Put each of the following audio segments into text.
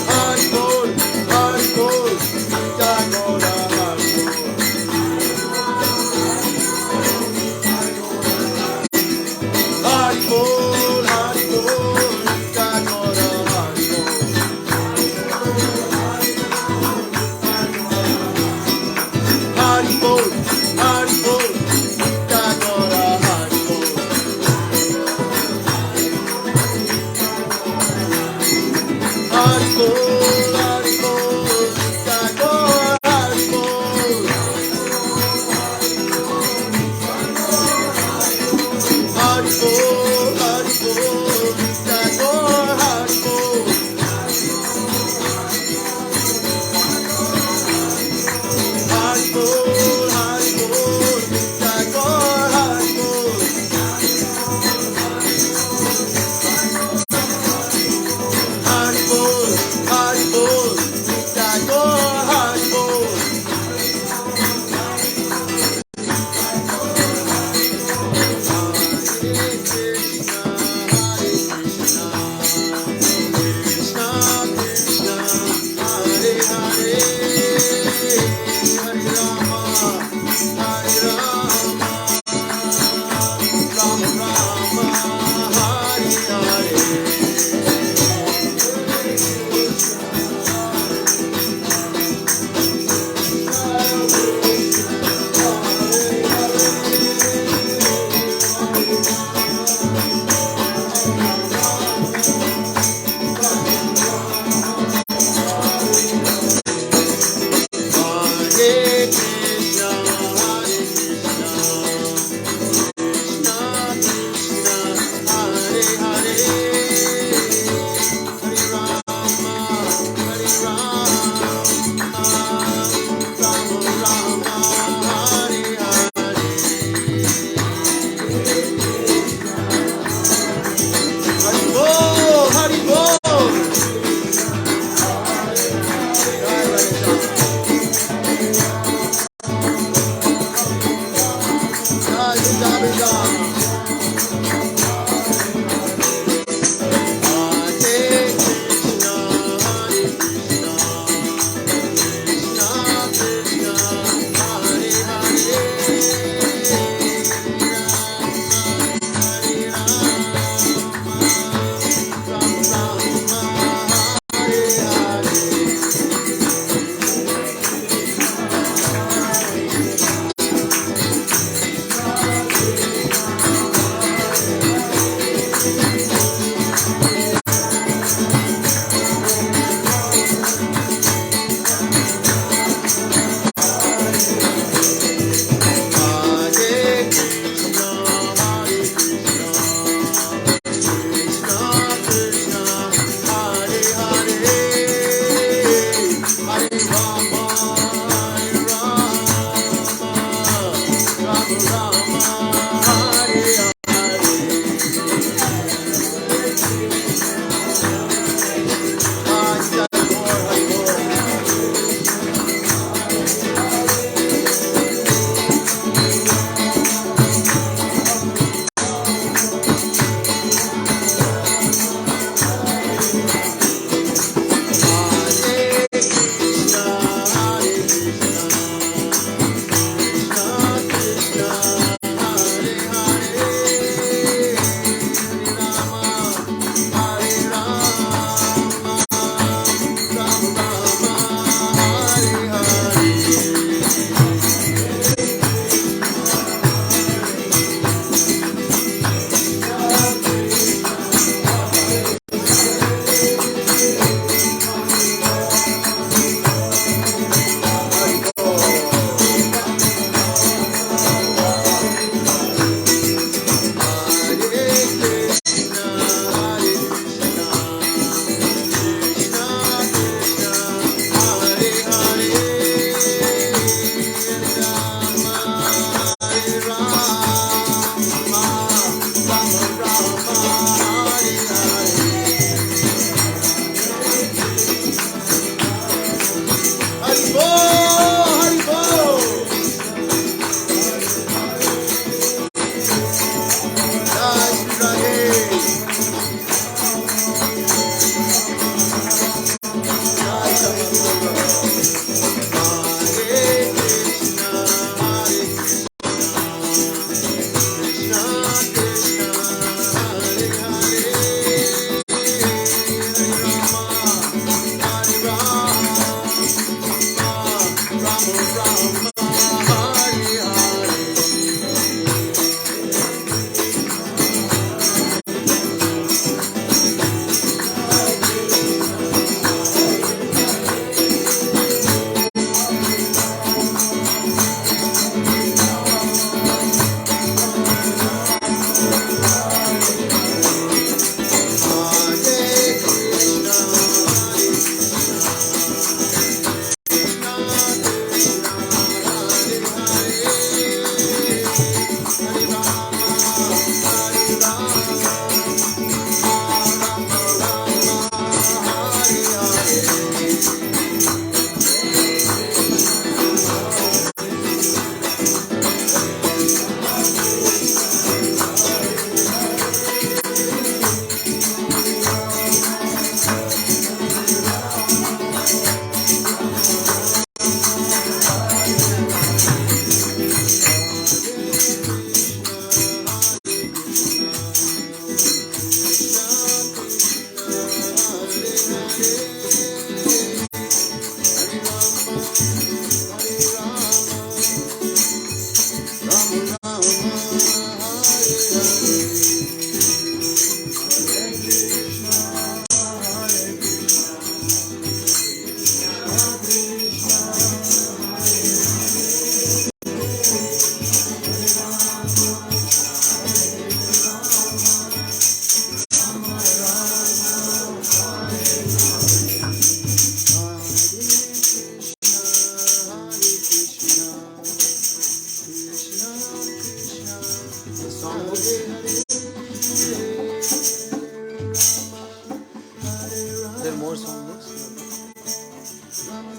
Hari Bol,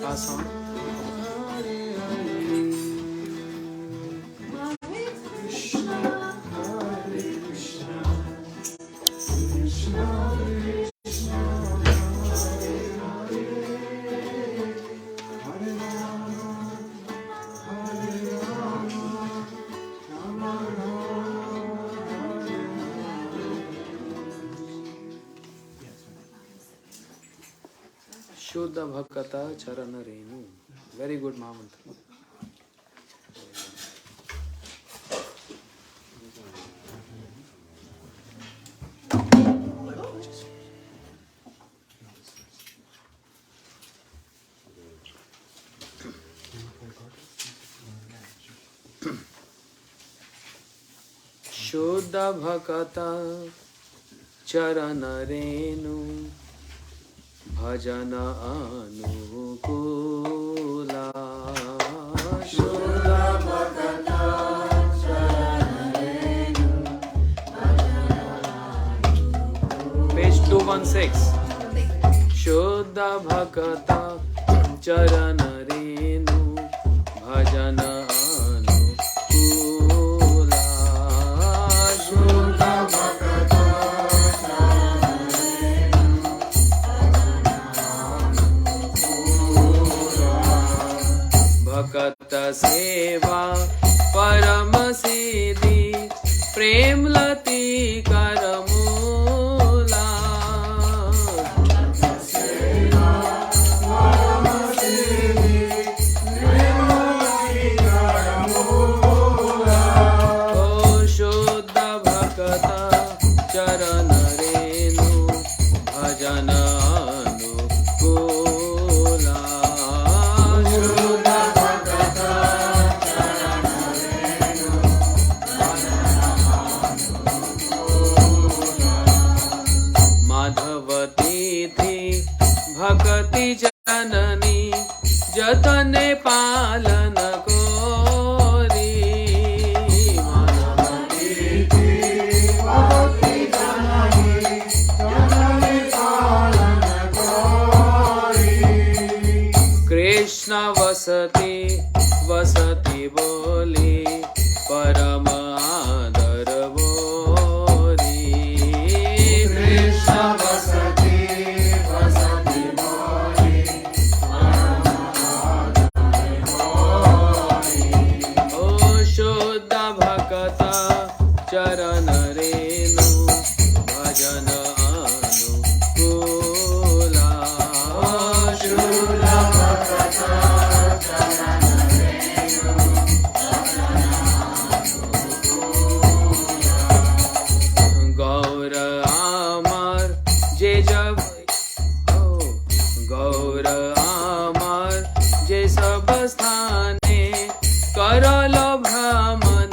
Our song. Shuddha Bhakata Charana Renu. Very good Mahamantra. Shuddha Bhakata Charana Renu Bhajana Anukula. Shuddha Bhakata Charana Renu Bhajana Anukula. Page 216. Shuddha Bhakata Charana Renu Bhajana Anukula. Shuddha Bhakata Bhakata Seva Param Siddhi Prem Lati Karamula. Bhakata Seva Param Siddhi Prem Lati Karamula. Oh Shuddha Bhakata Charana Renu Bhajana Anukula. Bhakati Janani Jatane Palan Kori. Madhavati Bhakati Janani Jatane Palan Kori. Krishna Vasati Vasati Boli Parama Adar Bori. Krishna Vasati Charana Renu Bhajana Anukula. Shuddha Bhakata Charana Renu Bhajana Anukula. Gaura Amar Je Jab Gaura Amar Je Sab Sthane Karalo Brahman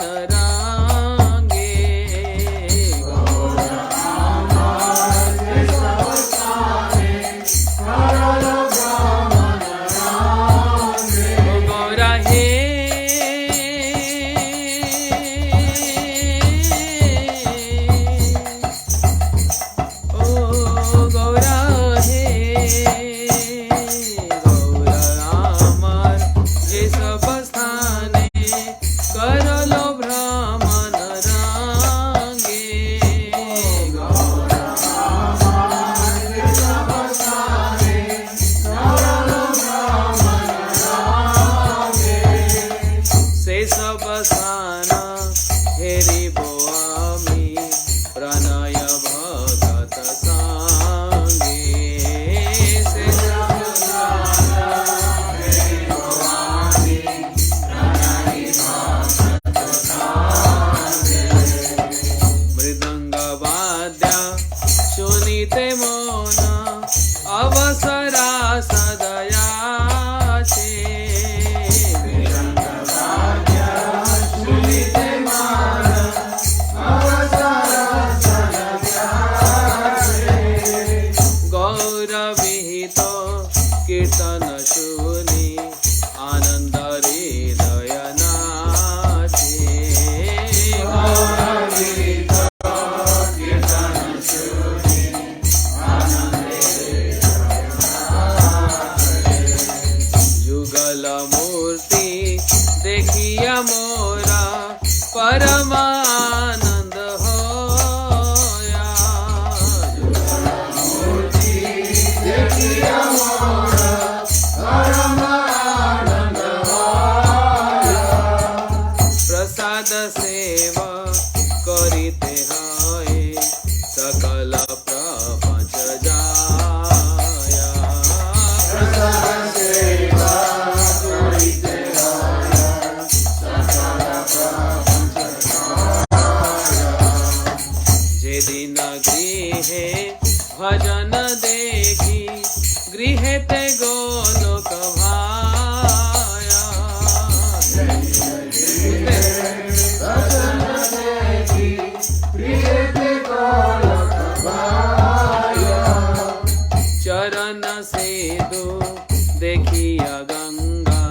देखिया गंगा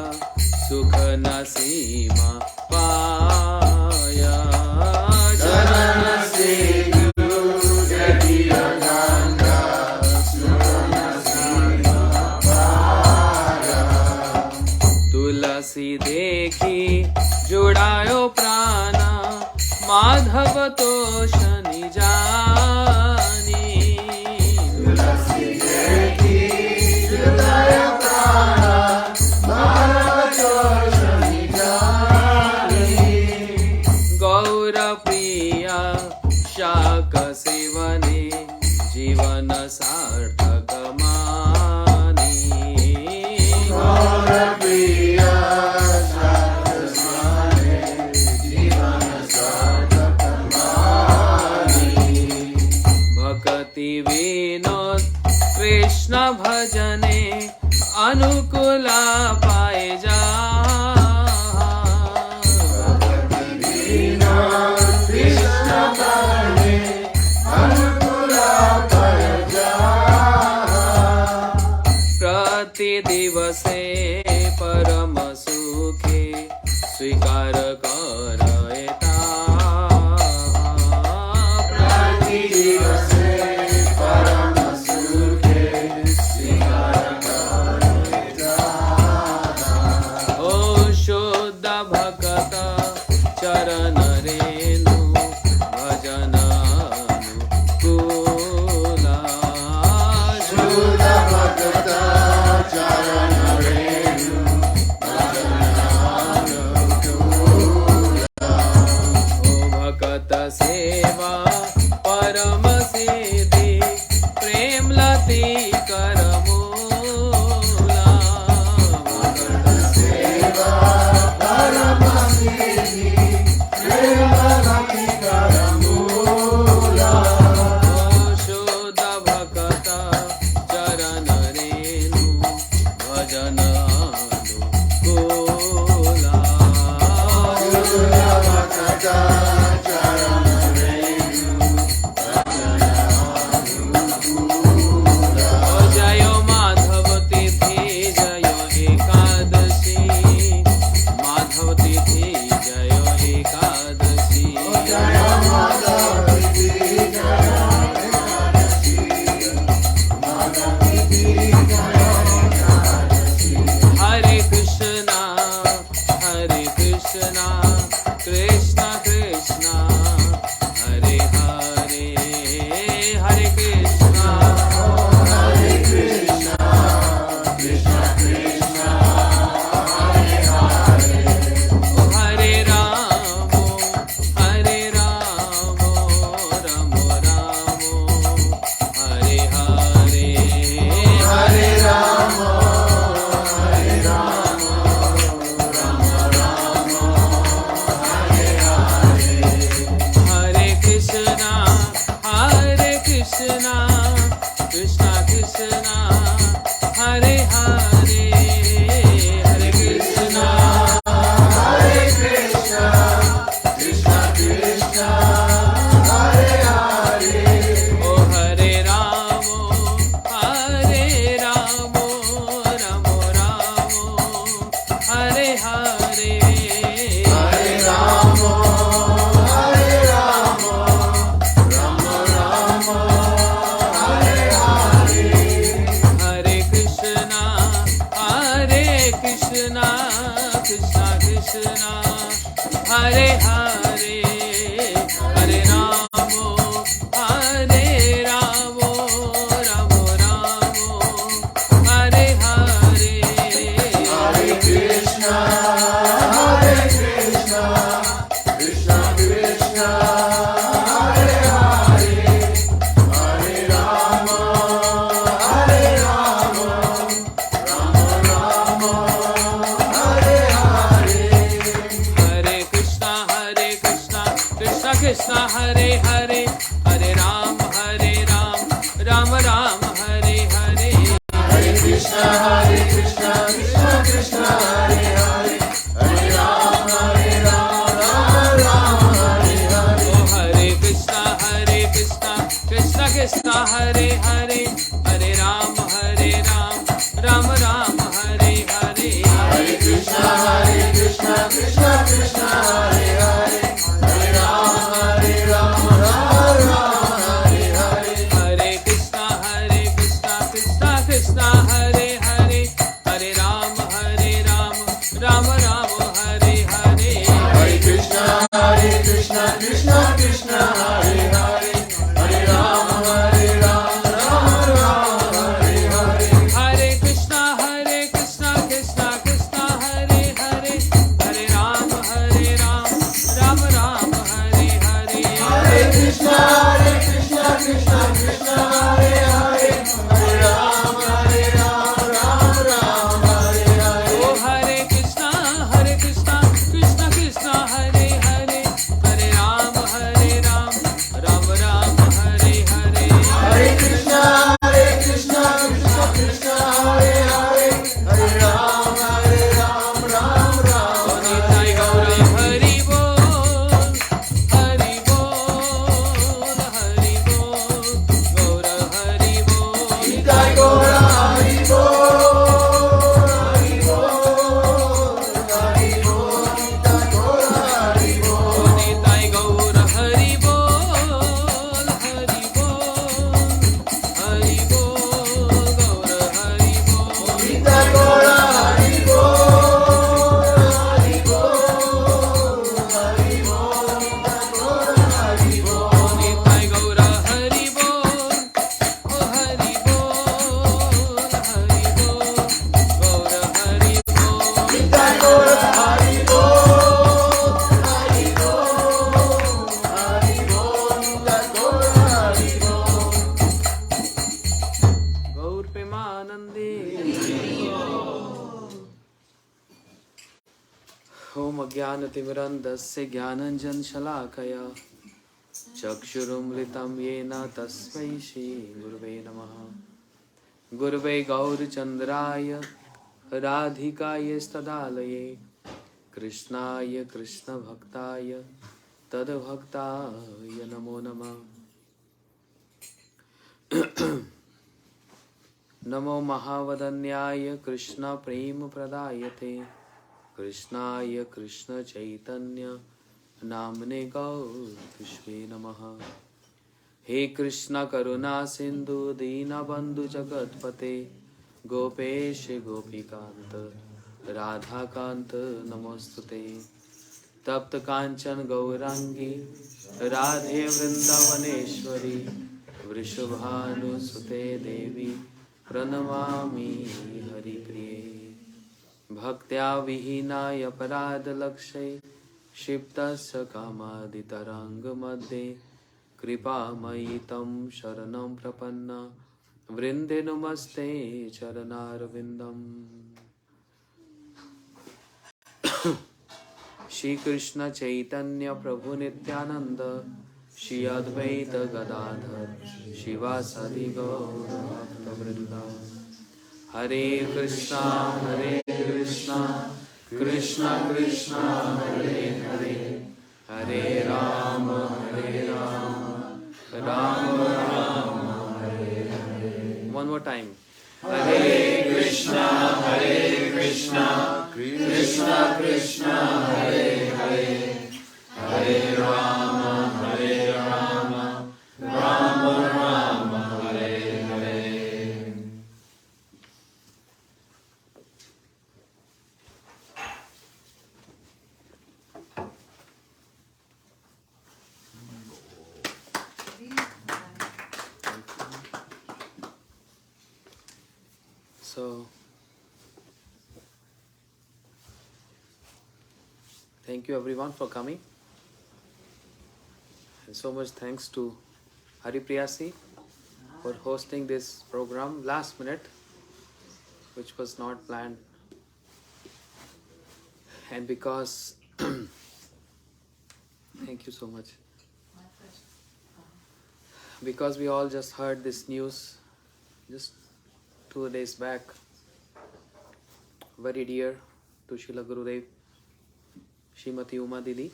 सुख न सीमा पाया। चरण से देखिया गंगा सुख न सीमा पाया। तुलसी देखी जुड़ायो प्राणा माधव तो शनि जानी। तुलसी देखी जुड़ायो प्राणा माधव तो शनि जानी। गौर प्रिया शाक सेवने जीवन सार्थक मानी। गौर प्रिया विनोद कृष्ण भजने अनुकूला पाए जा। कृष्ण भजने अनुकूला पाए जा। प्रति दिवसे परम सुखे स्वीकार करता। प्रति दिवसे चरण रेणु भजन अनुकूला। शुद्ध भगत चरण रेणु भजन अनुकूला। ओ भगत सेवा परम सिद्धि प्रेम लती कर मूला। भगत सेवा परम सिद्धि शुद्ध भगत चरण रेणु भजन अनुकूला। शुद्ध भगत चरण रेणु भजन अनुकूला। जय माधव तिथि जय एकादशी। माधव तिथि जय एकादशी। जय माधव तिथि जय एकादशी। माधव तिथि जय एकादशी। हरे कृष्णा कृष्ण कृष्ण हरे हरे। हरे कृष्णा कृष्ण कृष्ण हरे हरे। हरे राम राम राम हरे हरे। हरे राम राम राम हरे हरे। हरे कृष्णा कृष्ण कृष्ण हरे हरे। हरे कृष्णा कृष्ण कृष्ण हरे हरे। ओ हरे राम राम राम हरे हरे। हरे राम राम राम हरे हरे। हरे कृष्णा कृष्ण कृष्ण हरे हरे। हरे राम राम राम हरे हरे। हरे कृष्णा कृष्ण कृष्ण हरे हरे। हरे राम राम राम हरे हरे। हरे कृष्णा कृष्ण कृष्ण हरे हरे। हरे राम राम राम हरे हरे। हरे कृष्णा कृष्ण कृष्ण हरे हरे। हरे राम राम राम हरे हरे। ओ हरे कृष्णा कृष्ण हरे हरे। हरे Ram Ram Ram Krishna Krishna Krishna Hare Hare Hare Rama Hare Rama Rama Rama Hare Hare Hare Krishna Krishna Krishna Hare Hare Hare Rama Rama Rama Hare Hare Hare Krishna Krishna Krishna Hare Hare Hare Rama Rama Rama Hare Hare Oh Hare Krishna Krishna Krishna Hare Hare Hare Rama Rama Rama Hare Hare Hare Krishna Krishna Krishna Hare Hare Hare Rama Rama Rama Nitai Gaura Hari Bol Hari Bol Gaura Hari Bol Nitai Gaura Hari Bol Hari Bol Hari Bol Nitai Gaura Hari Bol Nitai Gaura Hari Bol Hari Bol Gaura Hari Bol Nitai Gaura Hari Bol Hari Bol Hari Bol Nitai Gaura Hari Bol Nitai Gaura Hari Bol Oh Hari Bol Hari Bol Gaura Hari Bol Nitai Gaura Hari Bol Hari Bol Hari Bol Nitai Gaura Hari Bol Gaur Premanande Om Ajnanatimirandasya Jnananjan Shalakaya Chakshurumlitam Yena Tasmai Shri Gurve Namaha Gurve Gaur Chandraya Radhikaya Stadalaye Krishnaya Krishna Bhaktaya Tad Bhaktaya Namo Namah Namo Mahavadanyaya Krishna Prema Pradayate Krishnaya Krishna Chaitanya Namne Gaur Vishve Namaha He Krishna Karuna Sindhu Dina Bandhu Jagatpate Gopesh Gopikanta Radha Kanta Namostute Tapta Kanchan Gaurangi Radhe Vrindavaneshwari Vrishabhanu Sute Devi Pranamami Hari Priye Bhaktya Vihinaya Parad Lakshay Shiptasya Kamaditarang Madhe Kripa Mayitam Sharanam Prapanna Vrinde Namaste Charanarvindam Shri Krishna Chaitanya Prabhu Nityananda Shri Advaita Gadadhar Shivasadi Gaura Bhakta Vrinda Hare Krishna Krishna Krishna Hare Hare Hare Rama Rama Rama Hare Hare One more time Hare Krishna Krishna Krishna Hare Hare Hare Rama Rama Rama Hare Hare So, thank you everyone for coming. And so much thanks to Haripriyasi for hosting this program last minute, which was not planned. And because, thank you so much. Because we all just heard this news just 2 days back, very dear to Srila Gurudev, Srimati Uma Didi.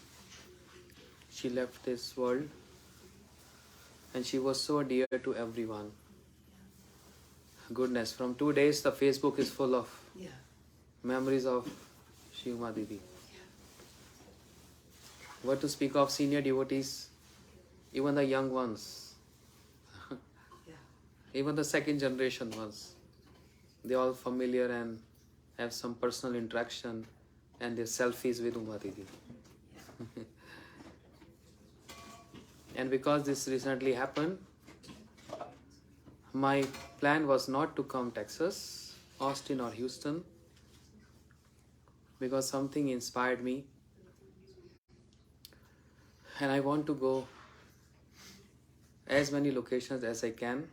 She left this world and she was so dear to everyone. Goodness, from 2 days the Facebook is full of memories of Shri Uma Didi. What to speak of senior devotees, even the young ones, even the second generation ones. They all familiar and have some personal interaction and their selfies with Uma Didi. And because this recently happened, my plan was not to come Texas, Austin or Houston, because something inspired me and I want to go as many locations as I can,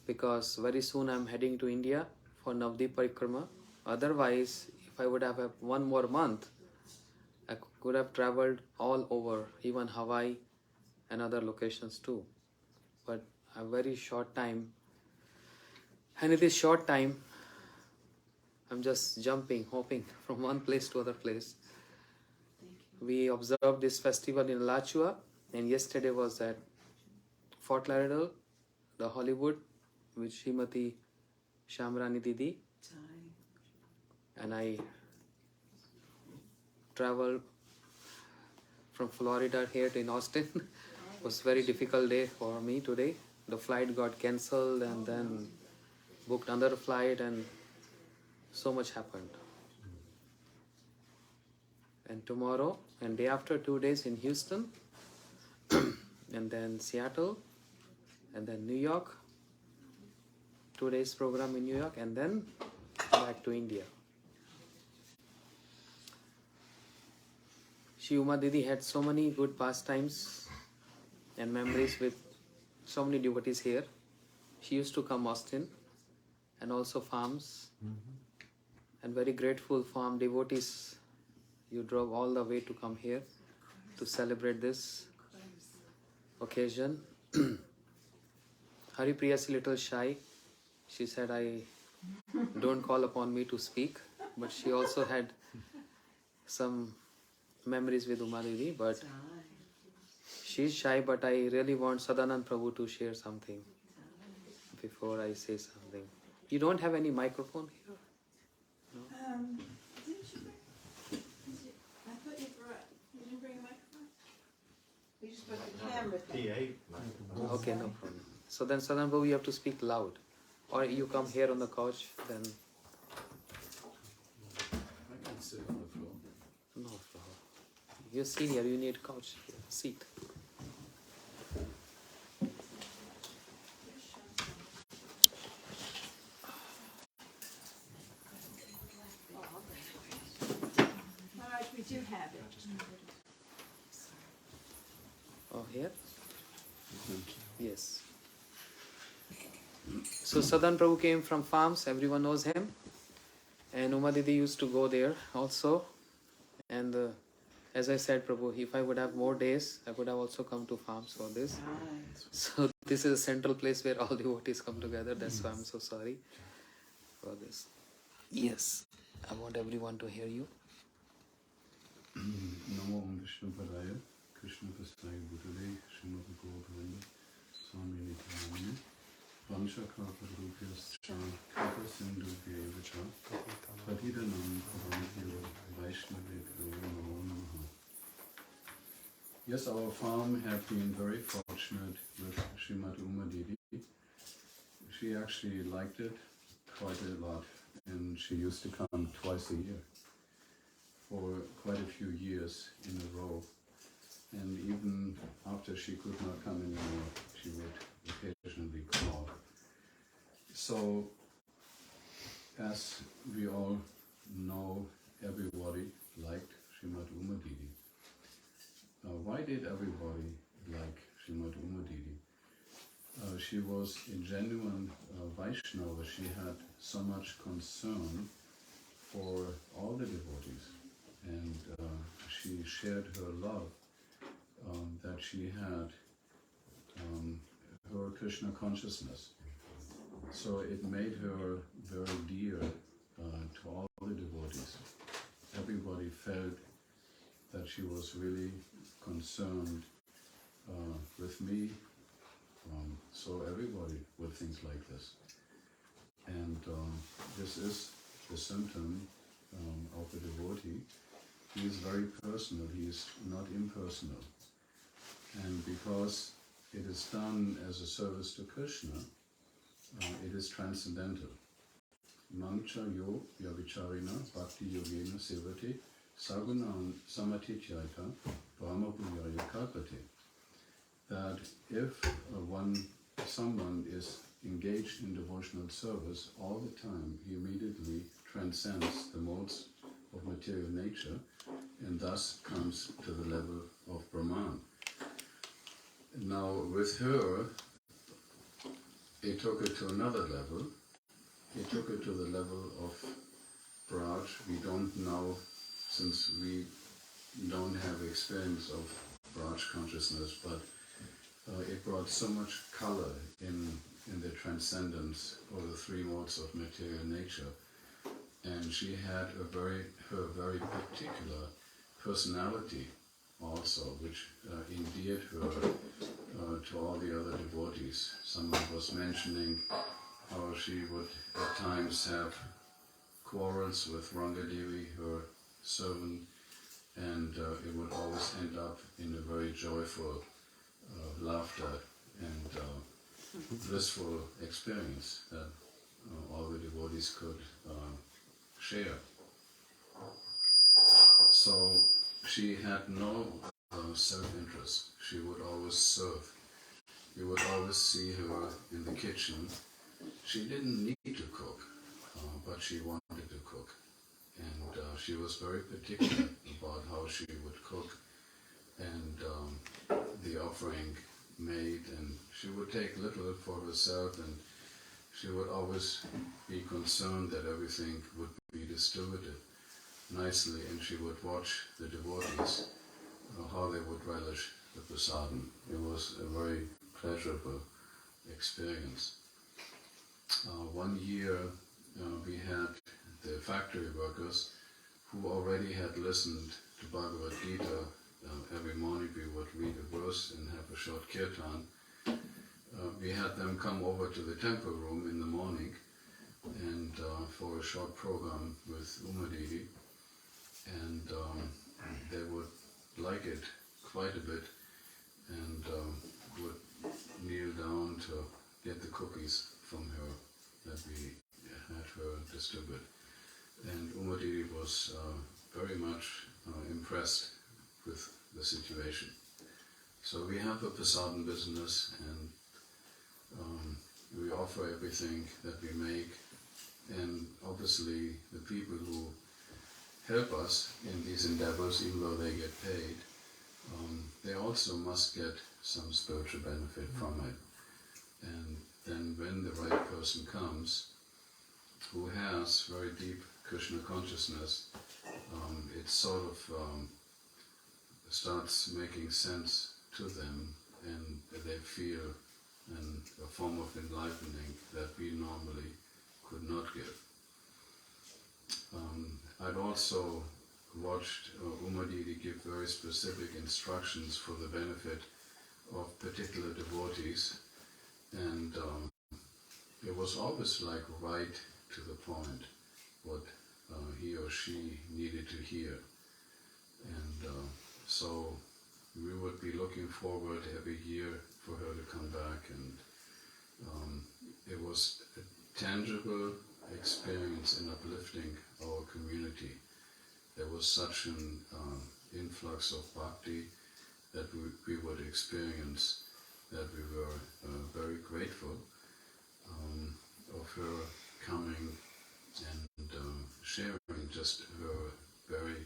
because very soon I'm heading to India for Navdeep Parikrama. Otherwise, if I would have had one more month, I could have traveled all over, even Hawaii and other locations too. But a very short time, and it is short time, I'm just jumping, hopping from one place to other place. We observed this festival in Alachua, and yesterday was at Fort Lauderdale, the Hollywood, with Srimati Shamrani Didi. And I traveled from Florida here to in Austin. It was a very difficult day for me today. The flight got cancelled and then booked another flight, and so much happened. And tomorrow and day after, 2 days in Houston, and then Seattle, and then New York, 2 days program in New York, and then back to India. Shri Uma Didi had so many good pastimes and memories with so many devotees here. She used to come Austin and also farms, and very grateful farm devotees. You drove all the way to come here to celebrate this occasion. Haripriya is a little shy. She said, I don't call upon me to speak, but she also had some memories with Uma Didi, but she's shy, but I really want Sadanand Prabhu to share something before I say something. You don't have any microphone here? No? Didn't you bring? I thought you brought. You didn't bring a microphone? You just put the camera thing. Okay, no problem. So then Sadanand Prabhu, you have to speak loud. Or you come here on the couch, then... I can sit on the floor. No, you're senior, you need couch, seat. Maharaj, we do have it. Oh, here? Yes. So Sadan Prabhu came from farms, everyone knows him. And Uma Didi used to go there also. And as I said, Prabhu, if I would have more days, I would have also come to farms for this. So this is a central place where all devotees come together. That's why I'm so sorry for this. Yes, I want everyone to hear you. Namo Om Vishnu Padaya, Krishna Prasthaya Bhutale, Srimati Gauravinda, Swami Nityananda, Vansha Kalparupyascha, Kripa Sindhu Vyevacha, Patitanam Pavantiyo, Vaishnavebhyo Namo Namaha. Yes, our farm have been very fortunate with Srimati Uma Didi. She actually liked it quite a lot, and she used to come twice a year for quite a few years in a row. And even after she could not come anymore, she would occasionally call. So, as we all know, everybody liked Srimati Uma Didi. Why did everybody like Srimati Uma Didi? She was a genuine Vaishnava. She had so much concern for all the devotees, and she shared her love that she had, her Krishna consciousness. So it made her very dear to all the devotees. Everybody felt that she was really concerned with me. So everybody would think like this. And this is the symptom of a devotee. He is very personal, he is not impersonal. And because it is done as a service to Krishna, it is transcendental. Mamcha yo yavicharina bhakti yogena sevate sagunam samatityaita brahma punyaya kalpate. that if someone is engaged in devotional service all the time, he immediately transcends the modes of material nature and thus comes to the level of Brahman. Now with her, he took it to another level. He took it to the level of Braj. We don't know, since we don't have experience of Braj consciousness, but it brought so much color in the transcendence of the three modes of material nature. And she had her very particular personality also, which endeared her to all the other devotees. Someone was mentioning how she would at times have quarrels with Rangadevi, her servant, and it would always end up in a very joyful laughter and blissful experience that all the devotees could share. So she had no self-interest. She would always serve. You would always see her in the kitchen. She didn't need to cook, but she wanted to cook. And she was very particular about how she would cook and the offering made. And she would take little for herself, and she would always be concerned that everything would be distributed nicely, and she would watch the devotees, how they would relish the prasadam. It was a very pleasurable experience. One year we had the factory workers who already had listened to Bhagavad Gita. Every morning we would read a verse and have a short kirtan. We had them come over to the temple room in the morning and for a short program with Umadidi, and they would like it quite a bit and would kneel down to get the cookies from her that we had her distribute. And Umadidi was very much impressed with the situation. So we have a prasadam business, and we offer everything that we make, and obviously the people who help us in these endeavors, even though they get paid, they also must get some spiritual benefit from it. And then when the right person comes, who has very deep Krishna consciousness, it sort of starts making sense to them, and they feel a form of enlivening that we normally could not give. I've also watched Umadidi give very specific instructions for the benefit of particular devotees, and it was always like right to the point what he or she needed to hear. And so we would be looking forward every year for her to come back, and it was a tangible experience in uplifting our community. There was such an influx of bhakti that we would experience, that we were very grateful of her coming and sharing just her very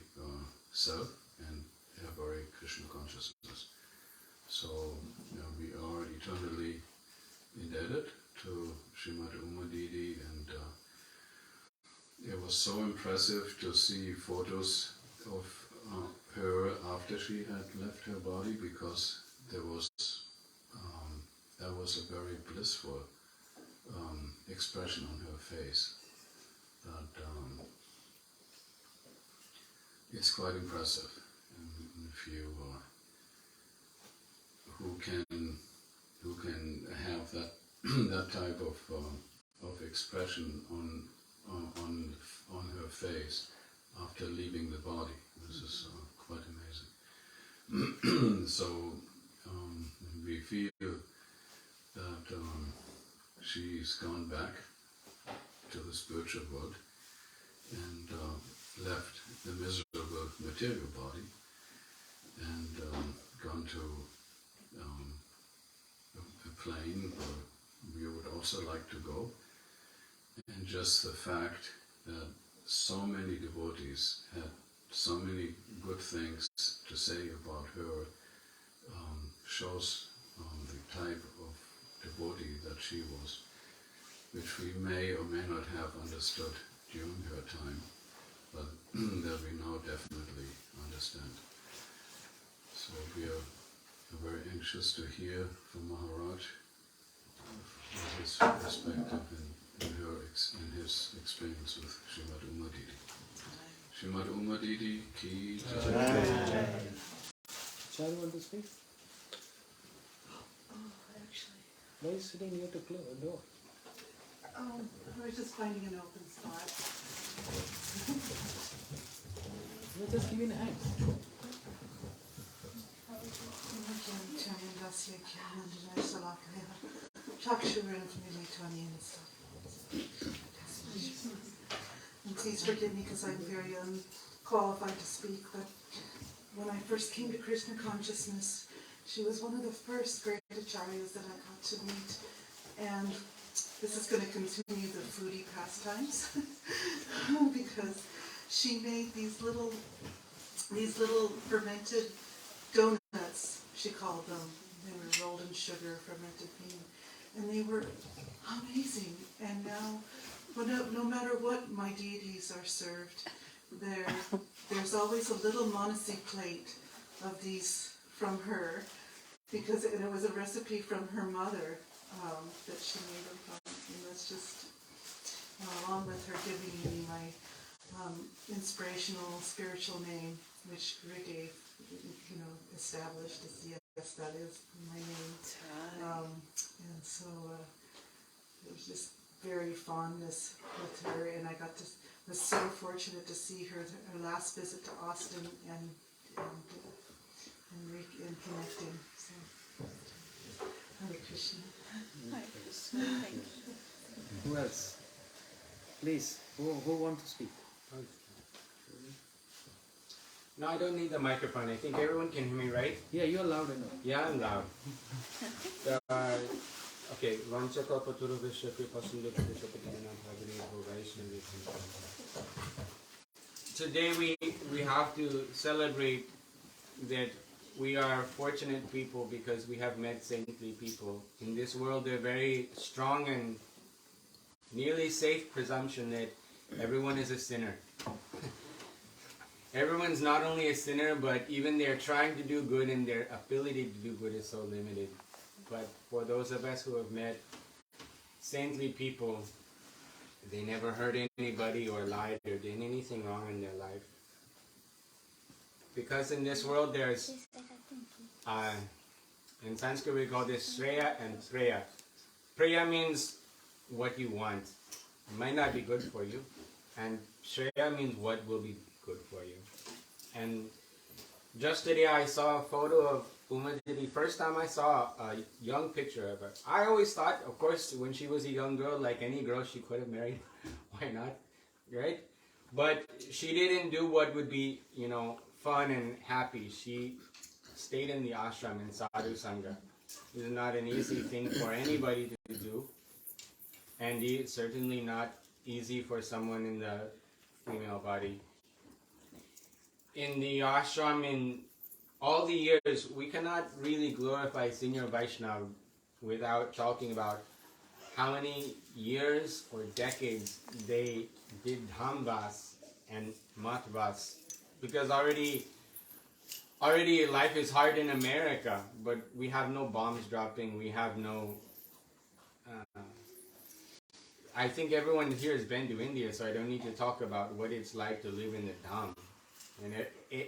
self and her very Krishna consciousness. So we are eternally indebted to Srimati Umadidi, and it was so impressive to see photos of her after she had left her body, because there was that was a very blissful expression on her face. That it's quite impressive. And if you who can have that that type of expression on her face after leaving the body, this is quite amazing. So we feel that she's gone back to the spiritual world and left the miserable material body and gone to plane, or we would also like to go. And just the fact that so many devotees had so many good things to say about her shows the type of devotee that she was, which we may or may not have understood during her time, but that we now definitely understand. So we are very anxious to hear from Maharaj his perspective in his experience with Srimad Uma Didi. Srimad Uma Didi ki jai. Shall you want to speak? Actually, Why are you sitting near the door? I was just finding an open spot. You're just giving a hand. And please forgive me because I'm very unqualified to speak, but when I first came to Krishna consciousness, she was one of the first great acharyas that I got to meet. And this is going to continue the foodie pastimes because she made these little fermented donuts, she called them. They were rolled in sugar, fermented bean, and they were amazing. And now, no matter what my deities are served, there's always a little Manasi plate of these from her, because it was a recipe from her mother that she made them from. And that's just, along with her giving me my inspirational spiritual name, which Guru established as yes, that is my name. And so it was just very fondness with her, and I was so fortunate to see her last visit to Austin and connecting. So, Hare Krishna. Hare Krishna. Thank you. Who else? Please, who want to speak? No, I don't need the microphone. I think everyone can hear me, right? Yeah, you're loud enough. Yeah, I'm loud. Okay. Today we have to celebrate that we are fortunate people because we have met saintly people. In this world, they're very strong and nearly safe presumption that everyone is a sinner. Everyone's not only a sinner, but even they're trying to do good, and their ability to do good is so limited. But for those of us who have met saintly people, they never hurt anybody or lied or did anything wrong in their life. Because in this world there's, in Sanskrit we call this Shreya and Preya. Preya means what you want. It might not be good for you. And Shreya means what will be good for you. And just today I saw a photo of Uma Didi. First time I saw a young picture of her. I always thought, of course, when she was a young girl, like any girl, she could have married. Why not? Right? But she didn't do what would be, fun and happy. She stayed in the ashram in Sadhu Sangha. It is not an easy thing for anybody to do. And it's certainly not easy for someone in the female body. In the ashram, in all the years, we cannot really glorify Senior Vaishnava without talking about how many years or decades they did Dhamvas and Matvas. Because already life is hard in America, but we have no bombs dropping, we have no... I think everyone here has been to India, so I don't need to talk about what it's like to live in the Dham. And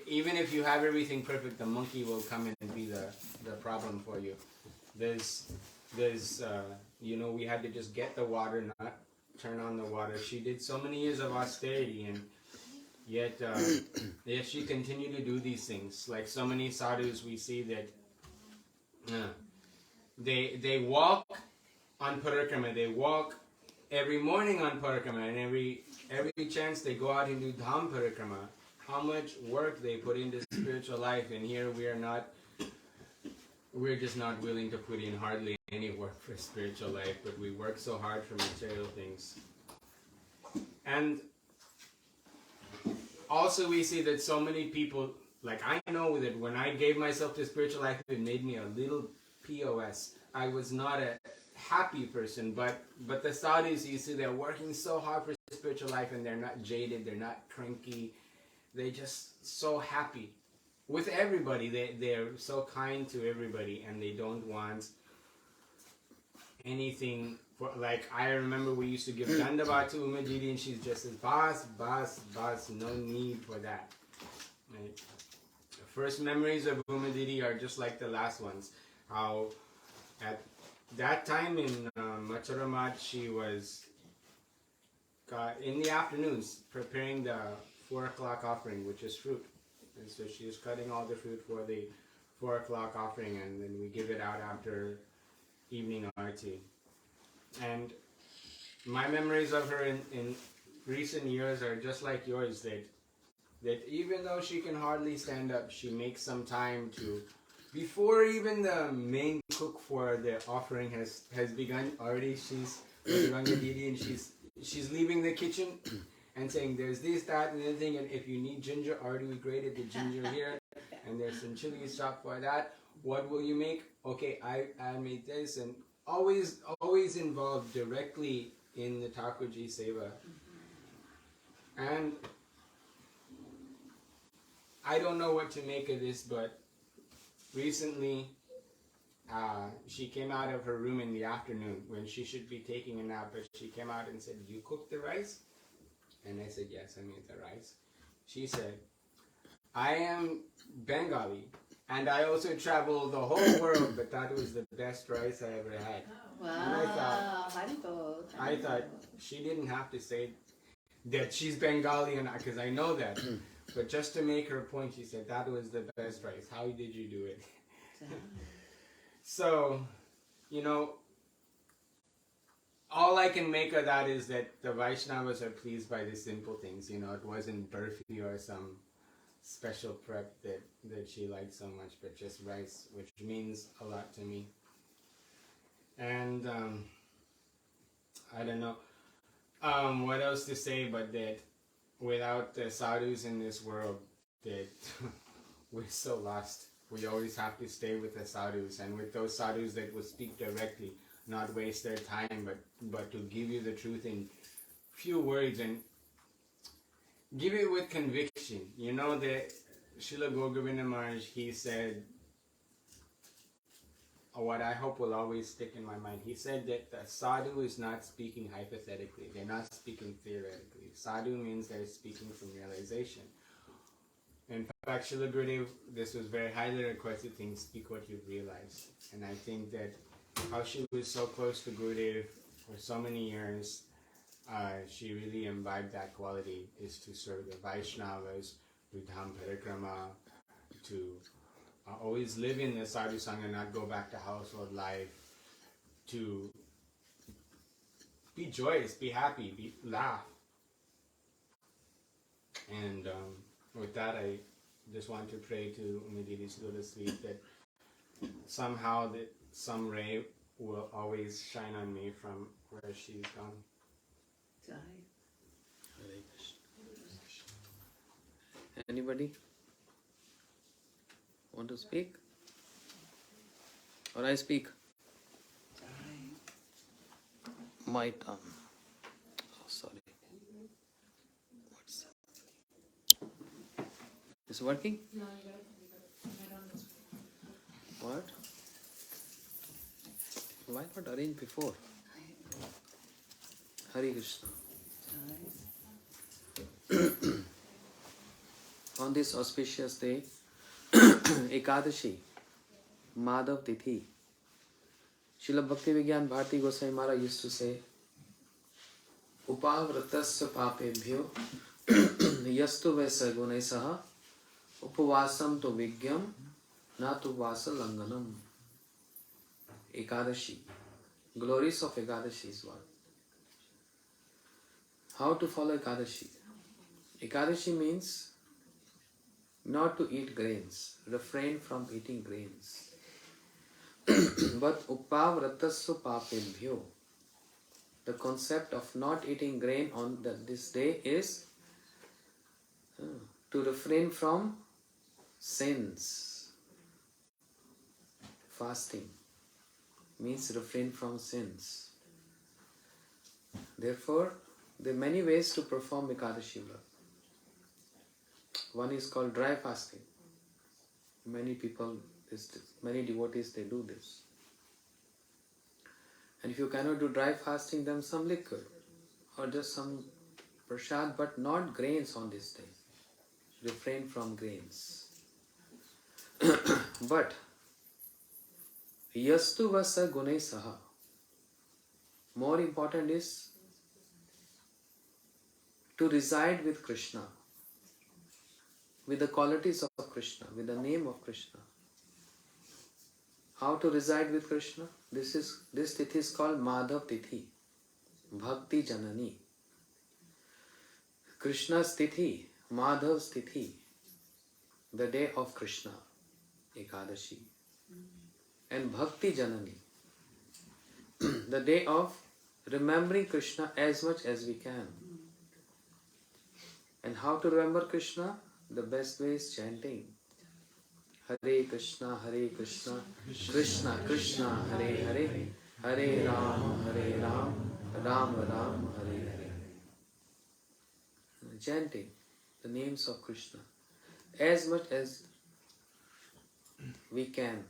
even if you have everything perfect, the monkey will come in and be the problem for you. We had to just get the water, not turn on the water. She did so many years of austerity, and yet she continued to do these things. Like so many sadhus, we see that they walk on parikrama. They walk every morning on parikrama, and every chance they go out and do dham parikrama. How much work they put into spiritual life, and here we're just not willing to put in hardly any work for spiritual life, but we work so hard for material things. And also we see that so many people, like I know that when I gave myself to spiritual life, it made me a little POS. I was not a happy person, but the Saudis, you see, they're working so hard for spiritual life and they're not jaded, they're not cranky, they're just so happy with everybody. They're so kind to everybody and they don't want anything for, like I remember we used to give Dandavat to Umajidi and she's just says, boss, no need for that. Right? The first memories of Umajidi are just like the last ones. How at that time in Macharamat, she was in the afternoons preparing the 4 o'clock offering, which is fruit. And so she was cutting all the fruit for the 4 o'clock offering, and then we give it out after evening arti. And my memories of her in recent years are just like yours, that even though she can hardly stand up, she makes some time to, before even the main cook for the offering has begun already, she's with Ranga Didi and she's leaving the kitchen and saying there's this, that, and anything, and if you need ginger, already we grated the ginger here, and there's some chili chopped for that. What will you make? Okay, I made this, and always involved directly in the Thakurji Seva. And I don't know what to make of this, but recently she came out of her room in the afternoon when she should be taking a nap, but she came out and said, "You cooked the rice?" And I said, "Yes, I made the rice." She said, "I am Bengali and I also travel the whole world, but that was the best rice I ever had." Wow. And I thought she didn't have to say that she's Bengali, and because I know that, but just to make her point, she said that was the best rice. How did you do it? So, all I can make of that is that the Vaishnavas are pleased by the simple things. It wasn't burfi or some special prep that she liked so much, but just rice, which means a lot to me. And I don't know what else to say, but that without the sadhus in this world, that we're so lost. We always have to stay with the sadhus, and with those sadhus that will speak directly, not waste their time, but to give you the truth in few words and give it with conviction. That Srila Govinda Maharaj, he said, what I hope will always stick in my mind. He said that the sadhu is not speaking hypothetically. They're not speaking theoretically. Sadhu means they're speaking from realization. In fact, Srila Gurudev, this was very highly requested thing, speak what you've realized. And I think that how she was so close to Gurudev for so many years, she really imbibed that quality, is to serve the Vaishnavas, to Dham Parikrama, to always live in the sadhu sangha, not go back to household life, to be joyous, be happy, laugh. And with that, I just want to pray to Umidiri's Lotus Feet that somehow that some ray will always shine on me from where she's gone. Anybody want to speak? Or I speak? My tongue. Oh, sorry. What's is it working? No, What? Why not arrange before? Hare Krishna. On this auspicious day, Ekadashi, Madhav Tithi, Srila Bhakti Vigyan Bharati Goswami Maharaj used to say, Upavratasya papebhyo yastu vaisa gunaisaha upavasam to vigyam natu vasa langanam. Ekadashi. Glories of Ekadashi is what? How to follow Ekadashi? Ekadashi means not to eat grains, refrain from eating grains. But upavratassu papebhyo, the concept of not eating grain on this day is to refrain from sins. Fasting means refrain from sins. Therefore, there are many ways to perform Ekadashi Vrat. One is called dry fasting. Many people, many devotees, they do this. And if you cannot do dry fasting, then some liquid or just some prasad, but not grains on this day. Refrain from grains. But yastu vasa gunai saha. More important is to reside with Krishna, with the qualities of Krishna, with the name of Krishna. How to reside with Krishna? This tithi is called Madhav Tithi, Bhakti Janani. Krishna's Tithi, Madhav's Tithi, the day of Krishna, Ekadashi. And Bhakti Janani, the day of remembering Krishna as much as we can. And how to remember Krishna? The best way is chanting. Hare Krishna, Krishna Krishna, Hare Hare, Hare Ram, Ram Ram, Hare Hare. Chanting the names of Krishna as much as we can.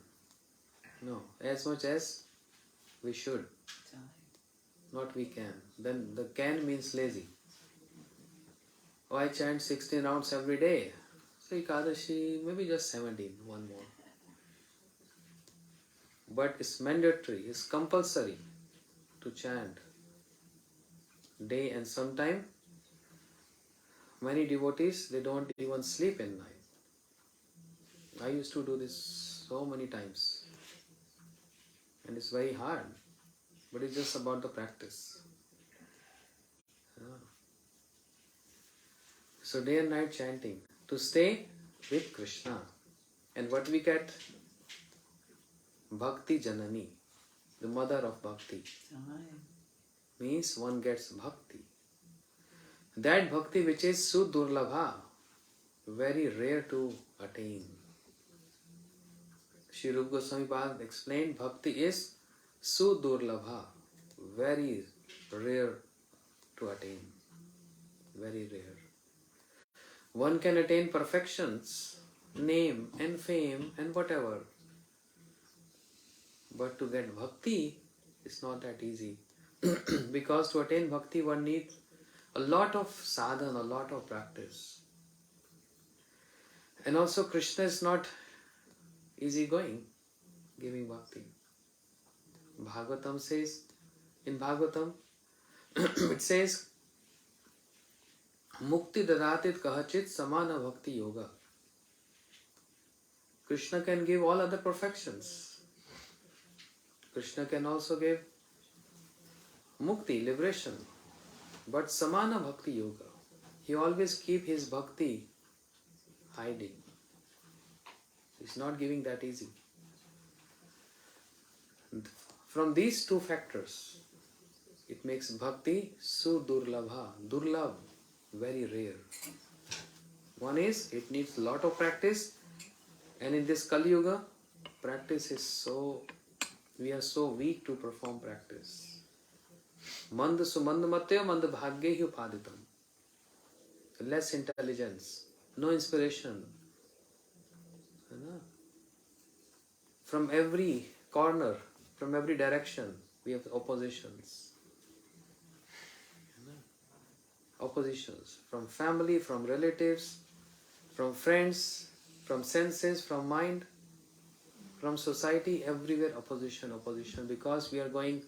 No, as much as we should. Not we can. Then the can means lazy. Oh, I chant 16 rounds every day. So Ekadashi, maybe just 17, one more. But it's mandatory, it's compulsory to chant day and sometime. Many devotees, they don't even sleep at night. I used to do this so many times. And it's very hard. But it's just about the practice. So day and night chanting to stay with Krishna. And what we get? Bhakti Janani, the mother of Bhakti. Means one gets Bhakti. That Bhakti which is Sudurlabha, very rare to attain. Shri Rupa Goswami Pad explained Bhakti is Sudurlabha, very rare to attain. Very rare. One can attain perfections, name and fame and whatever. But to get bhakti is not that easy. Because to attain bhakti one needs a lot of sadhana, a lot of practice. And also Krishna is not easy going, giving bhakti. Bhagavatam says, in Bhagavatam, it says, Mukti dadatit kahachit samana bhakti yoga. Krishna can give all other perfections. Krishna can also give mukti, liberation. But samana bhakti yoga, he always keep his bhakti hiding. He's not giving that easy. From these two factors, it makes bhakti sudurlabha, durlabh, very rare. One is, it needs a lot of practice, and in this Kali Yuga, practice is we are so weak to perform practice. Mand sumand matya mand bhagye hi upaditam. Less intelligence, no inspiration. From every corner, from every direction, we have oppositions. Oppositions from family, from relatives, from friends, from senses, from mind, from society, everywhere opposition, because we are going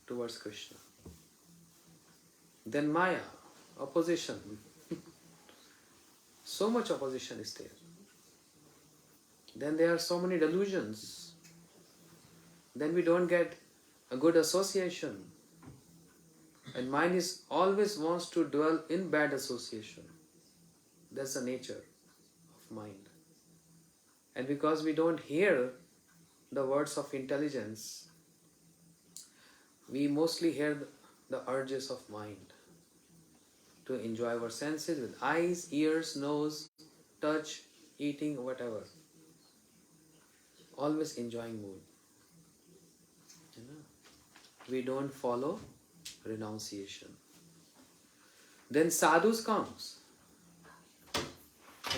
towards Krishna. Then Maya, opposition. So much opposition is there. Then there are so many delusions. Then we don't get a good association. And mind is always wants to dwell in bad association. That's the nature of mind. And because we don't hear the words of intelligence, we mostly hear the urges of mind to enjoy our senses with eyes, ears, nose, touch, eating, whatever. Always enjoying mood. You know? We don't follow renunciation. Then sadhus comes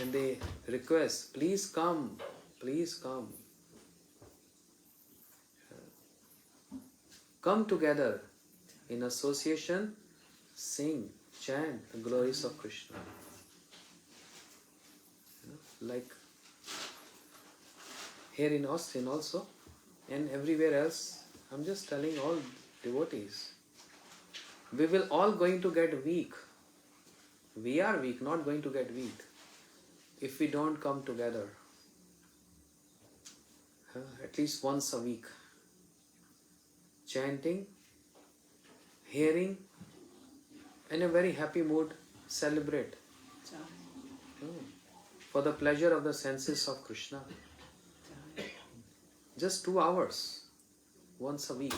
and they request, please come, please come. Come together in association, sing, chant the glories of Krishna. You know, like here in Austin also and everywhere else, I'm just telling all devotees, we will all going to get weak. We are weak, not going to get weak if we don't come together at least once a week. Chanting, hearing, in a very happy mood, celebrate for the pleasure of the senses of Krishna. Just 2 hours, once a week.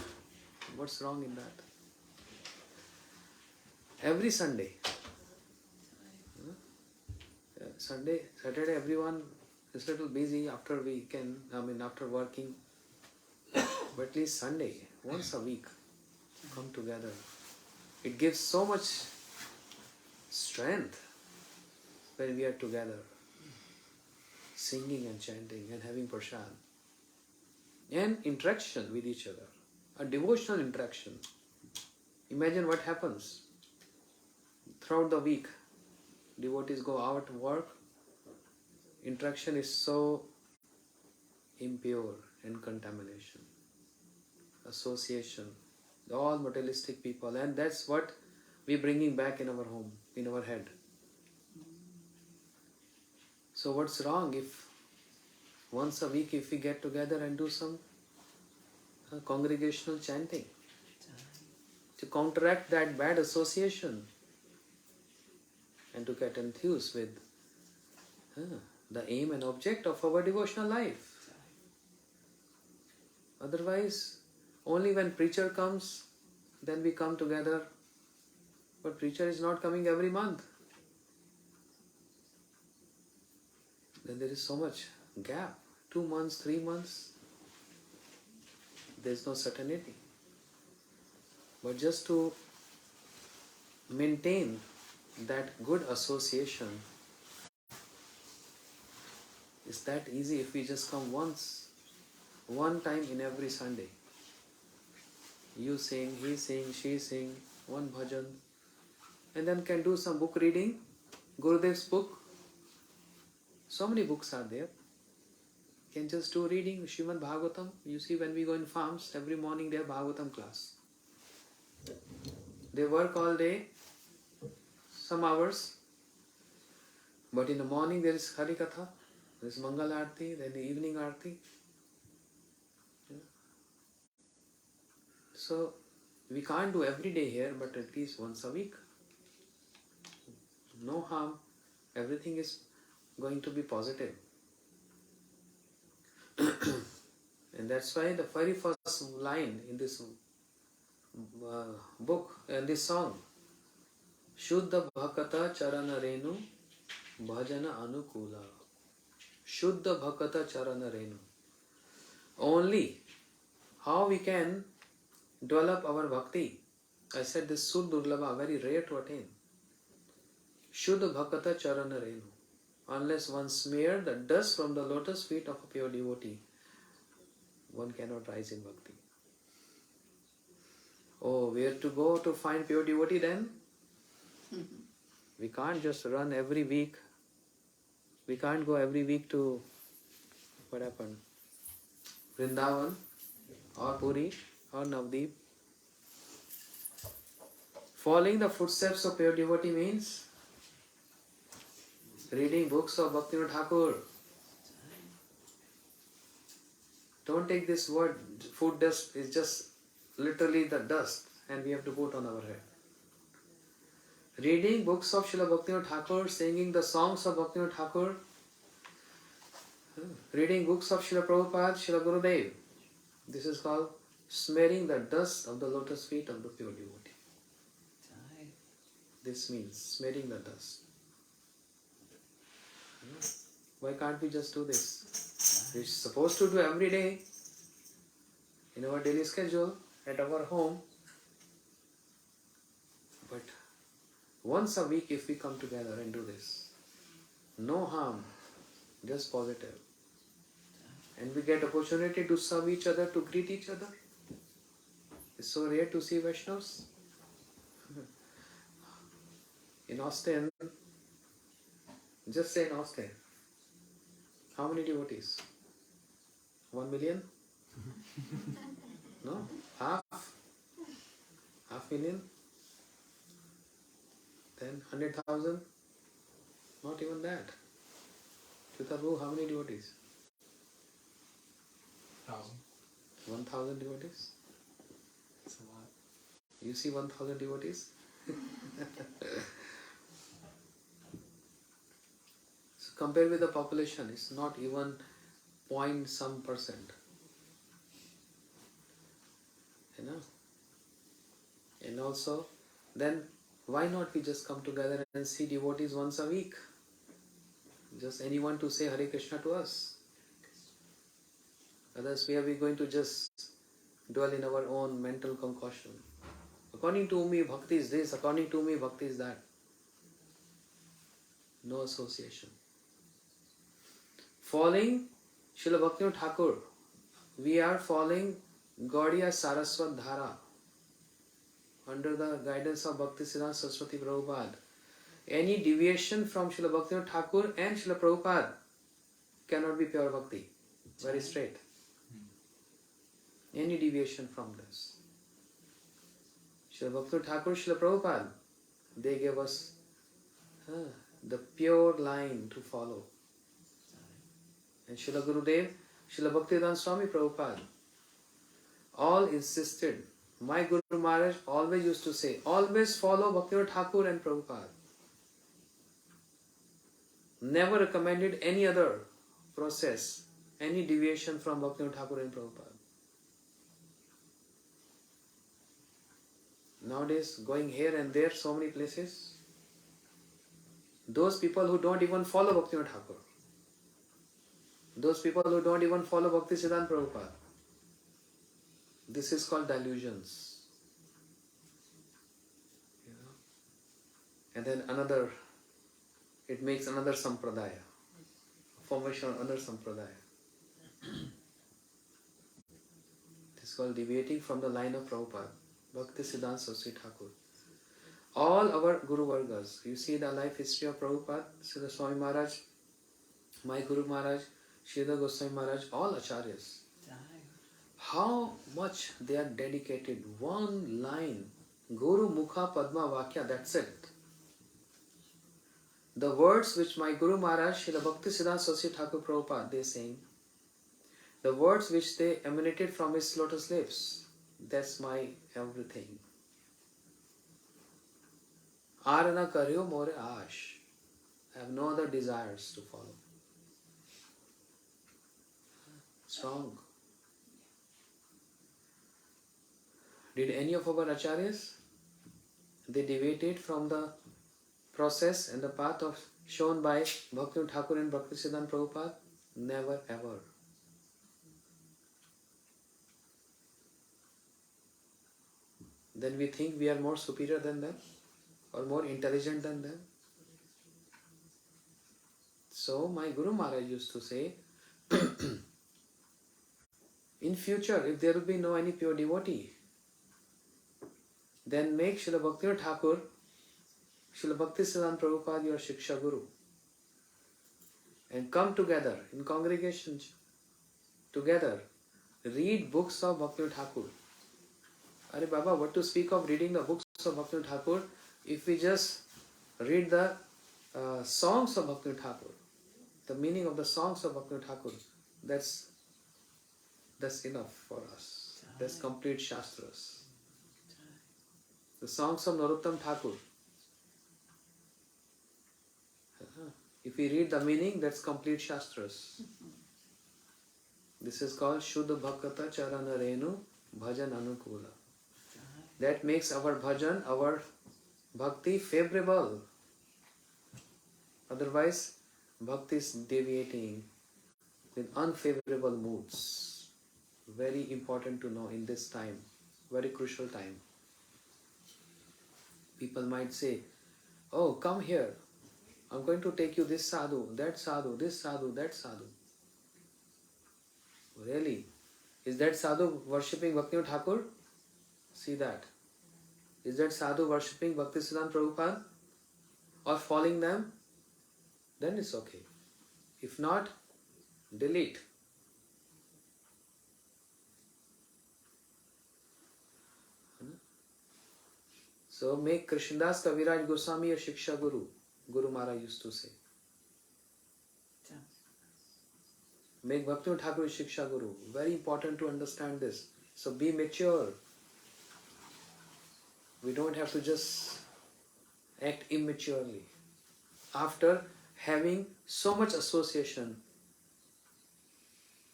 What's wrong in that? Every Sunday. Saturday, everyone is a little busy after after working. But at least Sunday, once a week, come together. It gives so much strength when we are together, singing and chanting and having prasad. And interaction with each other, a devotional interaction. Imagine what happens throughout the week. Devotees go out to work. Interaction is so impure and contamination. Association, all materialistic people, and that's what we're bringing back in our home, in our head. So what's wrong if once a week if we get together and do some congregational chanting to counteract that bad association and to get enthused with the aim and object of our devotional life. Otherwise, only when preacher comes, then we come together. But preacher is not coming every month. Then there is so much gap. 2 months, 3 months. There is no certainty. But just to maintain that good association, is that easy if we just come one time in every Sunday. You sing, he sing, she sing, one bhajan, and then can do some book reading, Gurudev's book. So many books are there. Can just do reading, Srimad Bhagavatam. You see, when we go in farms, every morning they have Bhagavatam class. They work all day, some hours, but in the morning there is Hari Katha, there is Mangal Aarti, then the evening Aarti. So, we can't do every day here, but at least once a week. No harm. Everything is going to be positive. And that's why the very first line in this book, in this song, Shuddha Bhakata Charana Renu Bhajana Anukula. Shuddha Bhakata Charana Renu. Only how we can develop our bhakti. I said this Sud Durlabha, very rare to attain. Shuddha Bhakata Charana Renu. Unless one smear the dust from the lotus feet of a pure devotee, one cannot rise in bhakti. Oh, where to go to find pure devotee then? We can't just run every week. We can't go every week to, what happened? Vrindavan or Puri or Navdeep. Following the footsteps of pure devotee means reading books of Bhaktivinoda Thakur. Don't take this word, food dust is just literally the dust and we have to put on our head. Reading books of Srila Bhaktivinoda Thakur, singing the songs of Bhaktivinoda Thakur, reading books of Srila Prabhupada, Srila Gurudev, This is called smearing the dust of the lotus feet of the pure devotee. This means smearing the dust. Why can't we just do this? We're supposed to do every day in our daily schedule at our home. But once a week if we come together and do this, no harm, just positive. And we get opportunity to serve each other, to greet each other. It's so rare to see Vaishnavas. In Austin, just say in Austin, how many devotees? 1 million? No? Half? Half million? Then 100,000? Not even that. Chutabu, how many devotees? 1,000. 1,000 devotees? That's a lot. You see 1,000 devotees? So compared with the population, it's not even point some percent. You know? And also, then why not we just come together and see devotees once a week? Just anyone to say Hare Krishna to us. Others, where are we going to just dwell in our own mental concoction? According to me, bhakti is this. According to me, bhakti is that. No association. Following Srila Bhaktivinoda Thakur, we are following Gaudiya Saraswat Dhara under the guidance of Bhakti Siddhanta Saraswati Prabhupada. Any deviation from Srila Bhaktivinoda Thakur and Srila Prabhupada cannot be pure bhakti. Very straight. Any deviation from this. Srila Bhaktivinoda Thakur, Srila Prabhupada, they gave us the pure line to follow. And Srila Gurudev, Srila Bhaktivedanta Swami Prabhupada, all insisted. My Guru Maharaj always used to say, always follow Bhaktivinoda Thakur and Prabhupada. Never recommended any other process, any deviation from Bhaktivinoda Thakur and Prabhupada. Nowadays, going here and there, so many places, those people who don't even follow Bhaktivinoda Thakur, those people who don't even follow Bhakti Siddhanta Prabhupada, this is called delusions. You know? And then another, it makes another sampradaya, formation of another sampradaya. This is called deviating from the line of Prabhupada, Bhakti Siddhanta Saraswati Thakur. All our Guru Vargas, you see the life history of Prabhupada, Siddha Swami Maharaj, my Guru Maharaj, Sridhar Goswami Maharaj, all Acharyas. How much they are dedicated, one line, Guru Mukha Padma Vakya, that's it. The words which my Guru Maharaj, Srila Bhakti Siddhanta Saraswati Thakur Prabhupada, they sing, the words which they emanated from his lotus lips, that's my everything. Arana karyo more ash. I have no other desires to follow. Strong. Did any of our acharyas, they deviated from the process and the path of shown by Bhaktivinoda Thakur and Bhakti Siddhanta Prabhupada? Never ever. Then we think we are more superior than them or more intelligent than them. So my Guru Maharaj used to say, in future, if there will be no any pure devotee, then make Srila Bhaktivinoda Thakur, Srila Bhakti Siddhanta Prabhupada your Shiksha Guru. And come together in congregations, together, read books of Bhaktivinoda Thakur. Are Baba, what to speak of reading the books of Bhaktivinoda Thakur if we just read the songs of Bhaktivinoda Thakur, the meaning of the songs of Bhaktivinoda Thakur, that's enough for us. That's complete Shastras. The songs of Narottam Thakur, if we read the meaning, that's complete Shastras. This is called Shuddha Bhakata Charana Renu Bhajan Anukula. That makes our bhajan, our bhakti favorable. Otherwise, bhakti is deviating with unfavorable moods. Very important to know in this time, very crucial time. People might say, oh, come here. I'm going to take you this sadhu, that sadhu, this sadhu, that sadhu. Really? Is that sadhu worshipping Bhaktivinoda Thakur? See that. Is that sadhu worshipping Bhaktisiddhanta Prabhupada or following them? Then it's okay. If not, delete. So make Krishnadas Kaviraj Goswami your Shiksha Guru. Guru Maharaj used to say. Make Bhaktivinoda Thakur Shiksha Guru. Very important to understand this. So be mature. We don't have to just act immaturely. After having so much association,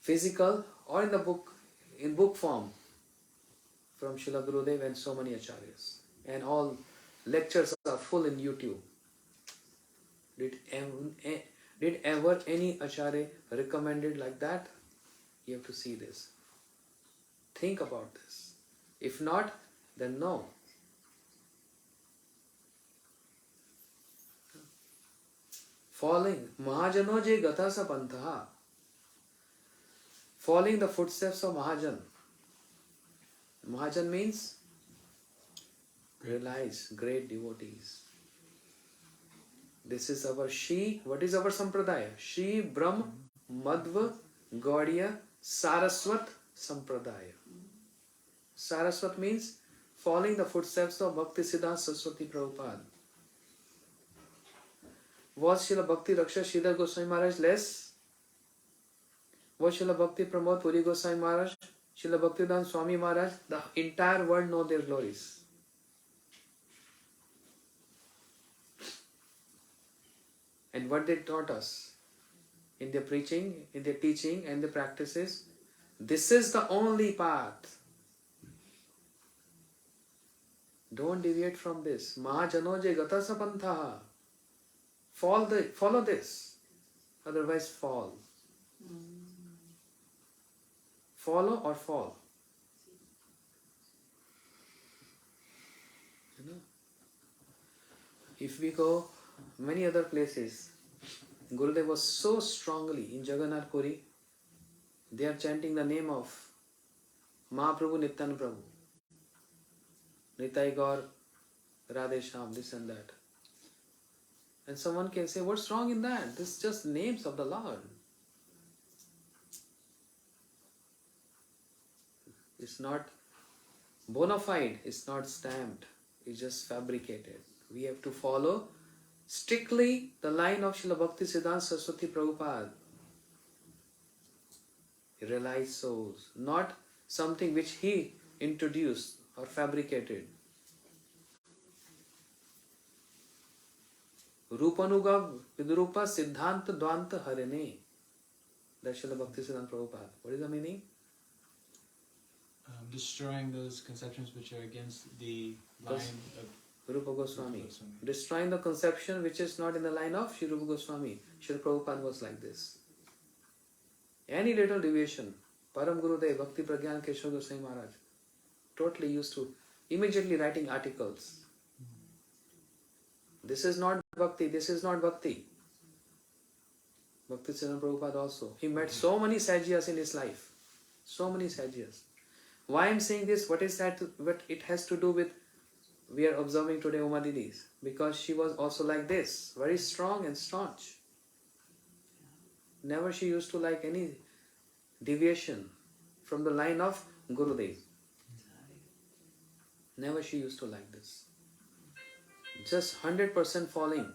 physical or in the book, in book form, from Srila Gurudev and so many acharyas. And all lectures are full in YouTube. Did ever any acharya recommended like that? You have to see this. Think about this. If not, then no. Following Mahajano je gata sa pantha. Following the footsteps of Mahajan. Mahajan means realize great devotees. This is our Shri. What is our Sampradaya? Shri Brahm Madhva Gaudiya Saraswat Sampradaya. Saraswat means following the footsteps of Bhaktisiddhanta Saraswati Prabhupada. Was Srila Bhakti Raksha Sridhar Goswami Maharaj less? Was Srila Bhakti Pramod Puri Goswami Maharaj, Srila Bhaktivedanta Swami Maharaj? The entire world know their glories. And what they taught us in their preaching, in their teaching and the practices, this is the only path. Don't deviate from this. Mahajano je gata sa pantha. Follow this. Otherwise fall. Follow or fall. You know? If we go many other places, Gurudev was so strongly in Jagannath Puri, they are chanting the name of Mahaprabhu Nityan Prabhu, Nitai Gaur, Radhe Shyam, this and that. And someone can say, what's wrong in that? This is just names of the Lord. It's not bona fide, it's not stamped, it's just fabricated. We have to follow strictly the line of Srila Bhaktisiddhanta Saraswati Prabhupada. Realized souls, not something which he introduced or fabricated. Rupanuga Vidrupa Siddhanta Dvanta Harene. That's Srila Bhaktisiddhanta Prabhupada. What is the meaning? Destroying those conceptions which are against the line of Rupa Goswami. Destroying the conception which is not in the line of Sri Rupa Goswami. Srila Prabhupada was like this. Any little deviation, Param Gurudev, Bhakti Pragyan Keshava Goswami Maharaj, totally used to immediately writing articles. This is not Bhakti, this is not Bhakti. Bhakti Siddhanta Prabhupada also. He met so many Sajias in his life. So many Sajias. Why I am saying this? What is that? What it has to do with we are observing today Uma Didis? Because she was also like this, very strong and staunch. Never she used to like any deviation from the line of Gurudev. Never she used to like this. Just 100% following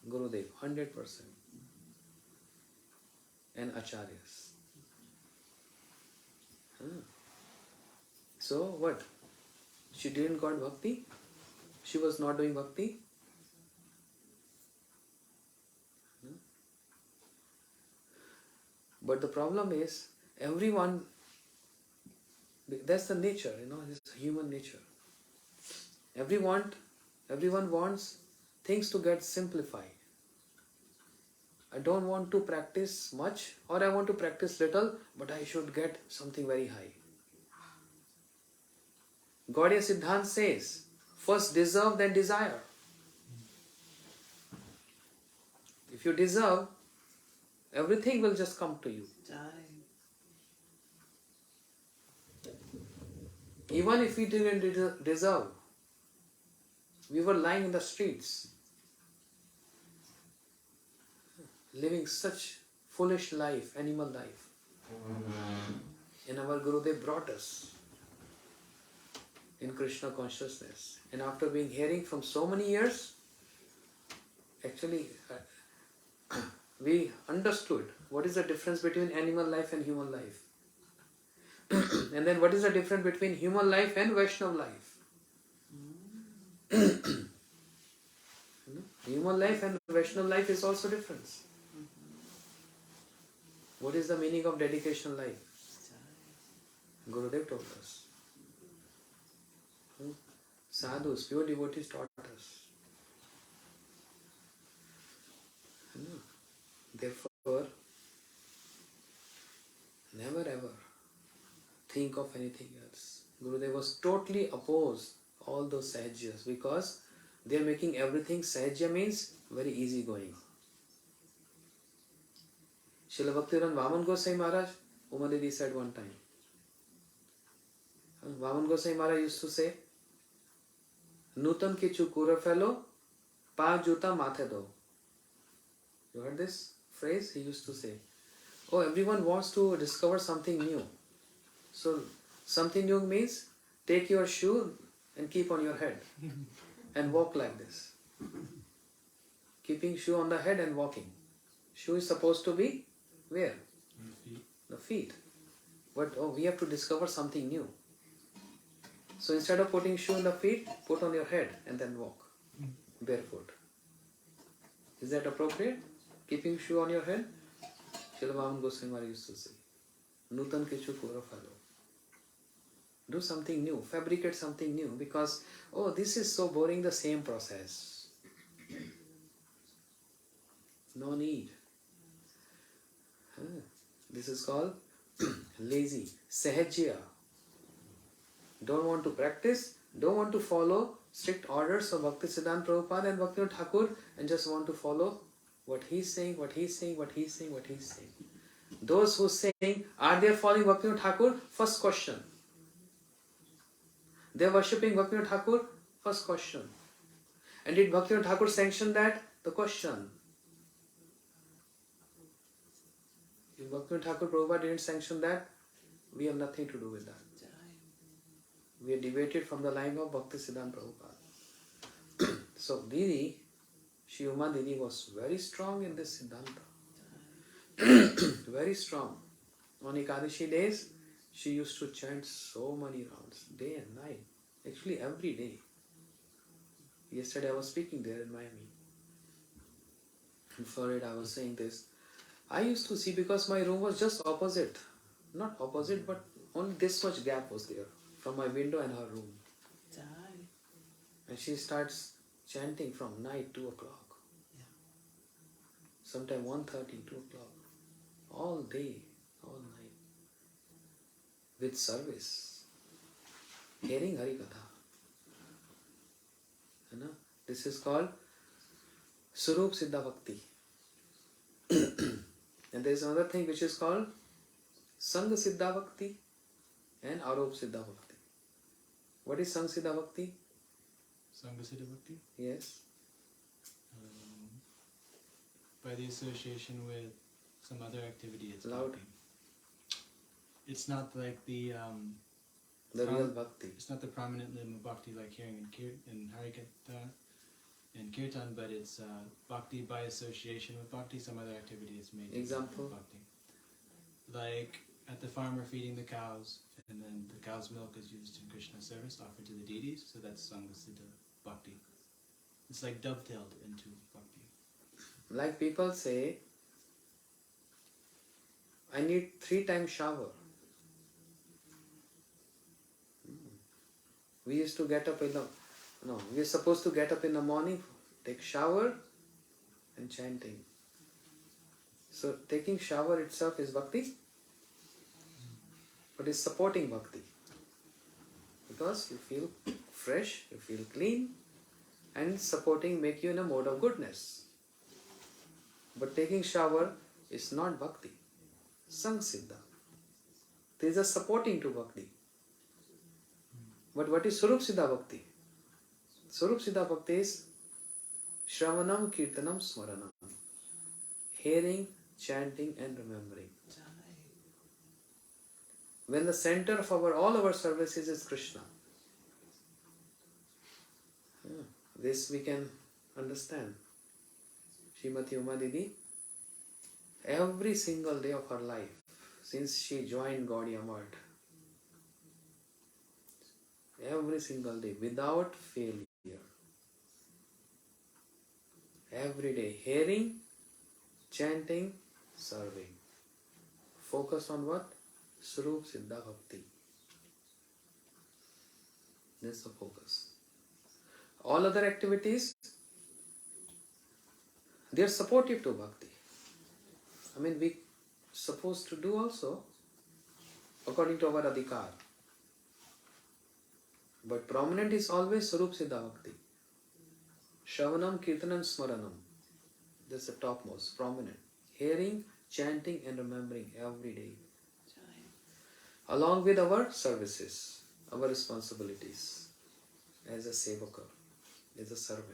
Gurudev, 100%. And Acharyas. So what? She didn't got bhakti? She was not doing bhakti? But the problem is, everyone, that's the nature, it's human nature. Everyone wants things to get simplified. I don't want to practice much, or I want to practice little, but I should get something very high. Gaudiya Siddhanta says, first deserve, then desire. If you deserve, everything will just come to you. Even if we didn't deserve, we were lying in the streets, living such foolish life, animal life. And our Gurudev brought us in Krishna consciousness. And after being hearing from so many years, actually we understood what is the difference between animal life and human life. And then what is the difference between human life and Vaishnava life? Human life and Vaishnava life is also different. What is the meaning of dedication life? Gurudev told us. Sadhus, pure devotees taught us. Therefore, never ever think of anything else. Gurudev was totally opposed all those sahajas because they are making everything. Sahaja means very easy going. Srila Bhaktivedanta Vaman Gosai Maharaj, Umadidi said one time. Vaman Gosai Maharaj used to say, Nutan kichu kura fellow, pa juta mathe do. You heard this phrase? He used to say, oh, everyone wants to discover something new. So, something new means take your shoe and keep on your head and walk like this. Keeping shoe on the head and walking. Shoe is supposed to be where? The feet. But we have to discover something new. So instead of putting shoe on the feet, put on your head and then walk barefoot. Is that appropriate? Keeping shoe on your head? Srila Vaman Goswami Maharaj used to say, Nutan kichu kura fellow. Do something new, fabricate something new, because, this is so boring, the same process. No need. This is called lazy, sahajya. Don't want to practice, don't want to follow strict orders of Bhakti Siddhanta Prabhupada and Bhaktivinoda Thakur, and just want to follow what he's saying, what he's saying, what he's saying, what he's saying. Those who saying, are they following Bhaktivinoda Thakur? First question. They are worshipping Bhaktivinoda Thakur? First question. And did Bhaktivinoda Thakur sanction that? The question. If Bhaktivinoda Thakur Prabhupada didn't sanction that, we have nothing to do with that. We are deviated from the line of Bhakti Siddhanta Prabhupada. So Didi, Shri Uma Didi was very strong in this Siddhanta. Very strong. On Ekadashi days, she used to chant so many rounds, day and night. Actually every day. Yesterday I was speaking there in Miami. And for it I was saying this. I used to see, because my room was just opposite. Not opposite, but only this much gap was there from my window and her room. And she starts chanting from night 2 o'clock. Sometime 1:30, 2 o'clock. All day, all night. With service. Hearing Hari Katha. This is called Surup Siddha Bhakti. And there is another thing which is called Sangha Siddha Bhakti and Arup Siddha Bhakti. What is Sangha Siddha Bhakti? Sangha Siddha Bhakti? Yes. By the association with some other activity, it's Loud. bhakti. It's not like the real Bhakti. It's not the prominent limb of bhakti like hearing in Harikatha and Kirtan, but it's bhakti by association with bhakti. Some other activity is made. Example? Bhakti. Like at the farmer feeding the cows, and then the cow's milk is used in Krishna service, offered to the deities. So that's Sangha Siddha Bhakti. It's like dovetailed into bhakti. Like people say, I need 3 times shower. We used to get up in the, no, we're supposed to get up in the morning, take shower and chanting. So taking shower itself is bhakti, but it's supporting bhakti. Because you feel fresh, you feel clean, and supporting make you in a mode of goodness. But taking shower is not bhakti. Samsiddha. There is a supporting to bhakti. But what is Surup Siddha Bhakti? Surup Siddha Bhakti is Shravanam, Kirtanam, Smaranam. Hearing, chanting and remembering. When the center of all our services is Krishna. This we can understand. Srimati Uma Didi, every single day of her life, since she joined Gaudiya Math, every single day, without failure, every day, hearing, chanting, serving. Focus on what? Swarup Siddha Bhakti. That's the focus. All other activities, they are supportive to bhakti. I mean, we supposed to do also according to our adhikar. But prominent is always Swarup Siddha Bhakti. Shravanam, Kirtanam, Smaranam. That's the topmost, prominent. Hearing, chanting and remembering every day. Along with our services, our responsibilities as a sevaka, as a servant.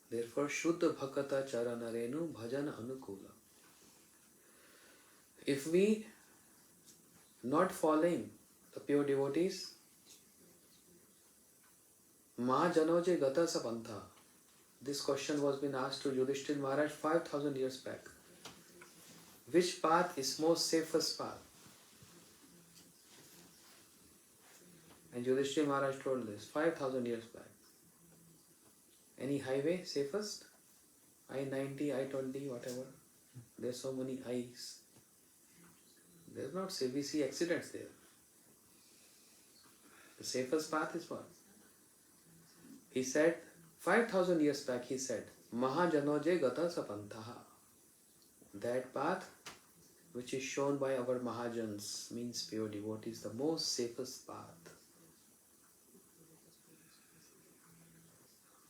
Therefore, Shuddha Bhakata Charanarenu Bhajan Anukula. If we not following the pure devotees, Ma Janoje Gata Sapantha. This question was been asked to Yudhishthira Maharaj 5,000 years back. Which path is most safest path? And Yudhishthira Maharaj told this 5,000 years back. Any highway safest? I-90, I-20, whatever. There's so many I's. There's not safe. We see accidents there. The safest path is what? He said, 5,000 years back he said, Mahajanoje Gata Sapantaha. That path which is shown by our Mahajans, means pure devotees, the most safest path.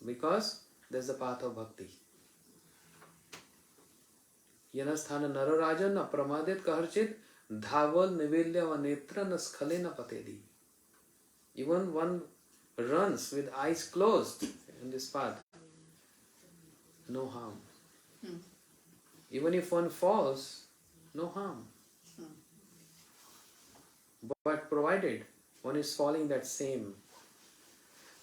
Because there's the path of bhakti. Yanasthana Nararajan apramadit kaharchit dhaval nivilya va netra naskhalena patedi. Even one runs with eyes closed in this path, no harm. Even if one falls, no harm. But provided one is following that same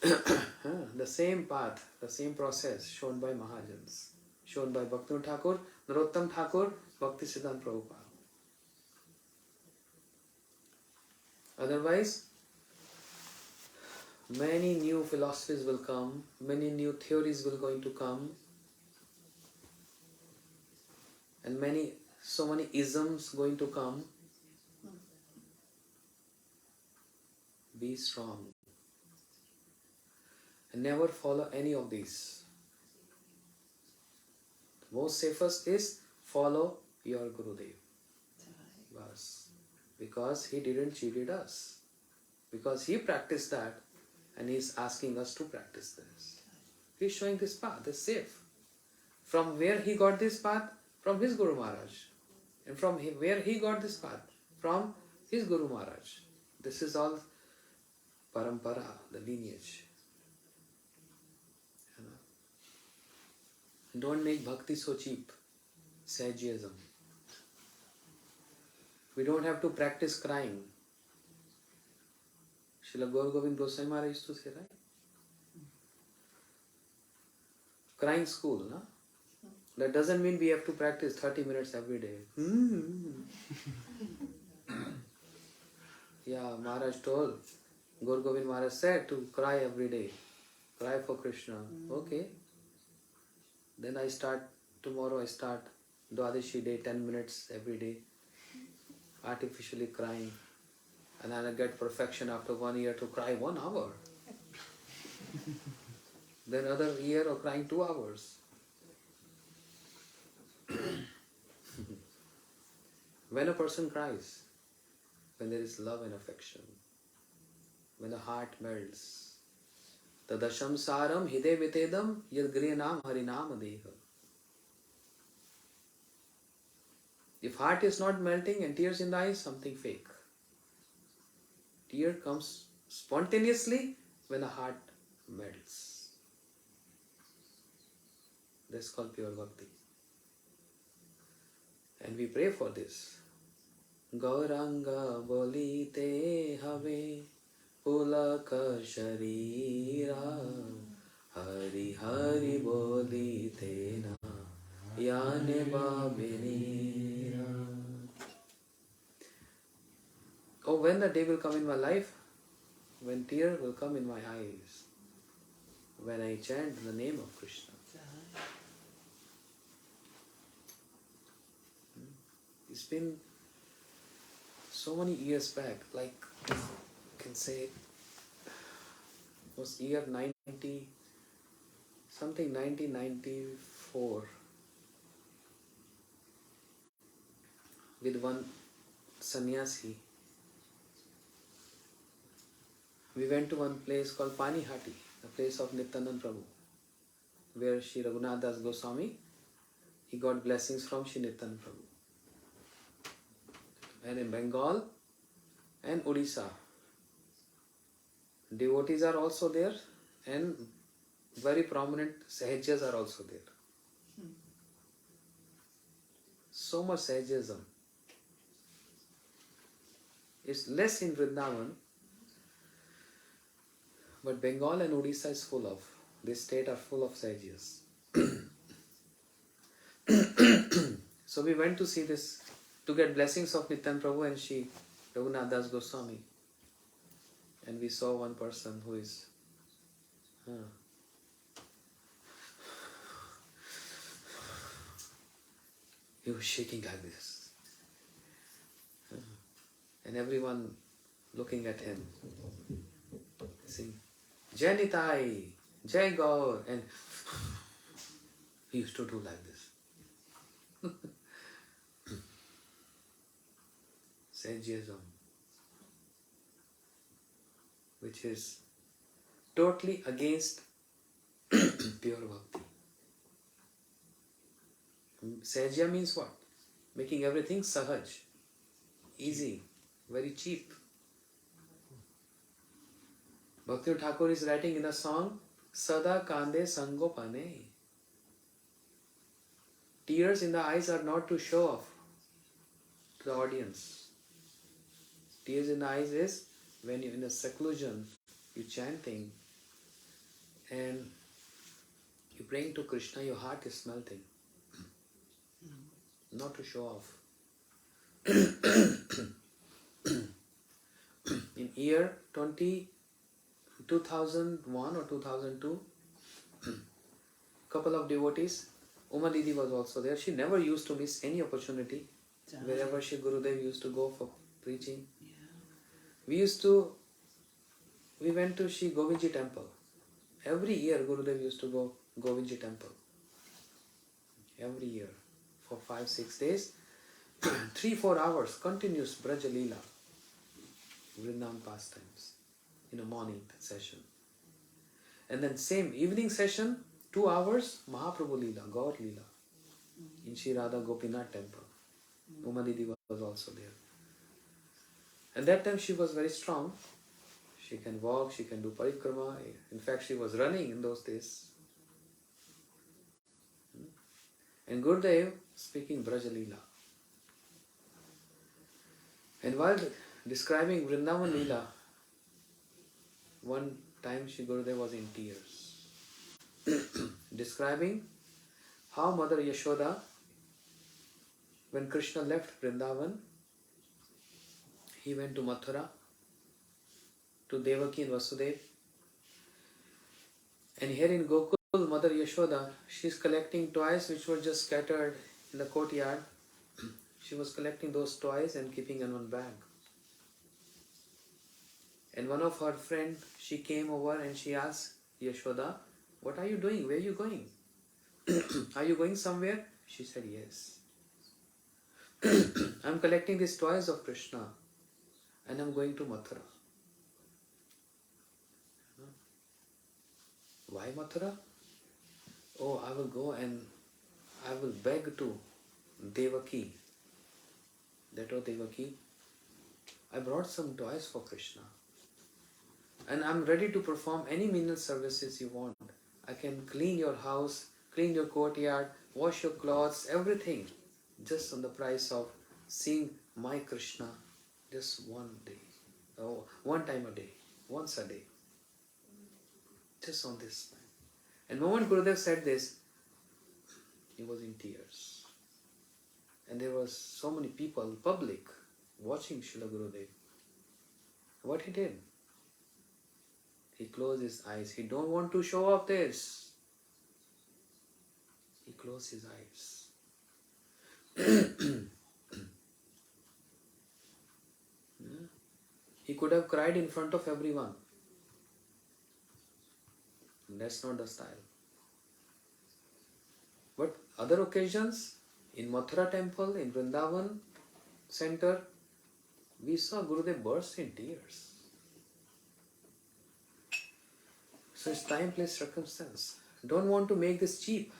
the same path, the same process shown by Mahajans, shown by Bhaktivinoda Thakur, Narottam Thakur, Bhakti Siddhanta Prabhupada. Otherwise, many new philosophies will come, many new theories will going to come, and so many isms going to come. Be strong. And never follow any of these. The most safest is follow your Gurudev. Bas. Because he didn't cheated us. Because he practiced that and he is asking us to practice this. He is showing this path, it's safe. From where he got this path? From his Guru Maharaj. And from where he got this path? From his Guru Maharaj. This is all parampara, the lineage. Don't make bhakti so cheap. Sahajiism. We don't have to practice crying. Srila Gaur Govind Goswami Maharaj used to say, right? Crying school, no? That doesn't mean we have to practice 30 minutes every day. Yeah, Maharaj told, Gaur Govind Maharaj said to cry every day. Cry for Krishna. Okay. Then I start tomorrow I start Dwadashi day, 10 minutes every day, artificially crying. And then I get perfection after 1 year to cry 1 hour. Then another year of crying 2 hours. When a person cries, when there is love and affection, when the heart melts, tadasham saram hide vitedam yad griyanam harinam deha. If heart is not melting and tears in the eyes, something fake. Tear comes spontaneously when the heart melts. That's called pure bhakti. And we pray for this. Gauranga bolite have pulaka sharira Hari Hari bolite na yane babinira. Oh, when the day will come in my life, when tear will come in my eyes, when I chant the name of Krishna. It's been so many years back, like I can say, it was year 1994, with one sannyasi. We went to one place called Panihati, the place of Nityananda Prabhu, where Sri Raghunath Das Goswami, he got blessings from Sri Nityananda Prabhu. And in Bengal and Odisha, devotees are also there and very prominent sahajas are also there. So much sahajism. It's less in Vrindavan, but Bengal and Odisha is full of, this state are full of sahajas. So we went to see this, to get blessings of Nityananda Prabhu and Sri Raghunath Das Goswami. And we saw one person who is he was shaking like this. And everyone looking at him. Saying, Jai Nitai, Jai Gaur. And he used to do like this. Sahagism, which is totally against pure bhakti. Sahaja means what? Making everything sahaj, easy, very cheap. Bhakti Thakur is writing in a song, Sada Kande Sangopane. Tears in the eyes are not to show off to the audience. Tears in the eyes is when you're in a seclusion, you're chanting and you're praying to Krishna, your heart is melting. Not to show off. In year 2001 or 2002, couple of devotees, Uma Didi was also there. She never used to miss any opportunity. Wherever Shri Gurudev used to go for preaching. We went to Shri Govindji temple. Every year Gurudev used to go Govindji temple. Every year. For 5-6 days. 3-4 hours continuous Braja Leela. Vrindavan pastimes. In a morning session. And then same evening session, 2 hours, Mahaprabhu Leela, Gaur Leela. In Shri Radha Gopinath temple. Uma Didi was also there. At that time she was very strong. She can walk, she can do parikrama. In fact, she was running in those days. And Gurudev speaking Braja Leela. And while describing Vrindavan Leela, one time Shri Gurudev was in tears. Describing how Mother Yashoda, when Krishna left Vrindavan, he went to Mathura, to Devaki and Vasudev. And here in Gokul, Mother Yashoda, she's collecting toys which were just scattered in the courtyard. She was collecting those toys and keeping in one bag. And one of her friend, she came over and she asked Yashoda, "What are you doing? Where are you going? Are you going somewhere?" She said, "Yes. I'm collecting these toys of Krishna and I'm going to Mathura." Why Mathura? "Oh, I will go and I will beg to Devaki." That was Devaki. "I brought some toys for Krishna. And I'm ready to perform any menial services you want. I can clean your house, clean your courtyard, wash your clothes, everything. Just on the price of seeing my Krishna just one day. Oh, one time a day. Once a day. Just on this time." And the moment Gurudev said this, he was in tears. And there was so many people, public, watching Srila Gurudev. What he did? He closed his eyes. He don't want to show off this. He closed his eyes. He could have cried in front of everyone. That's not the style. But other occasions, in Mathura temple, in Vrindavan center, we saw Gurudev burst in tears. So it's time, place, circumstance. Don't want to make this cheap.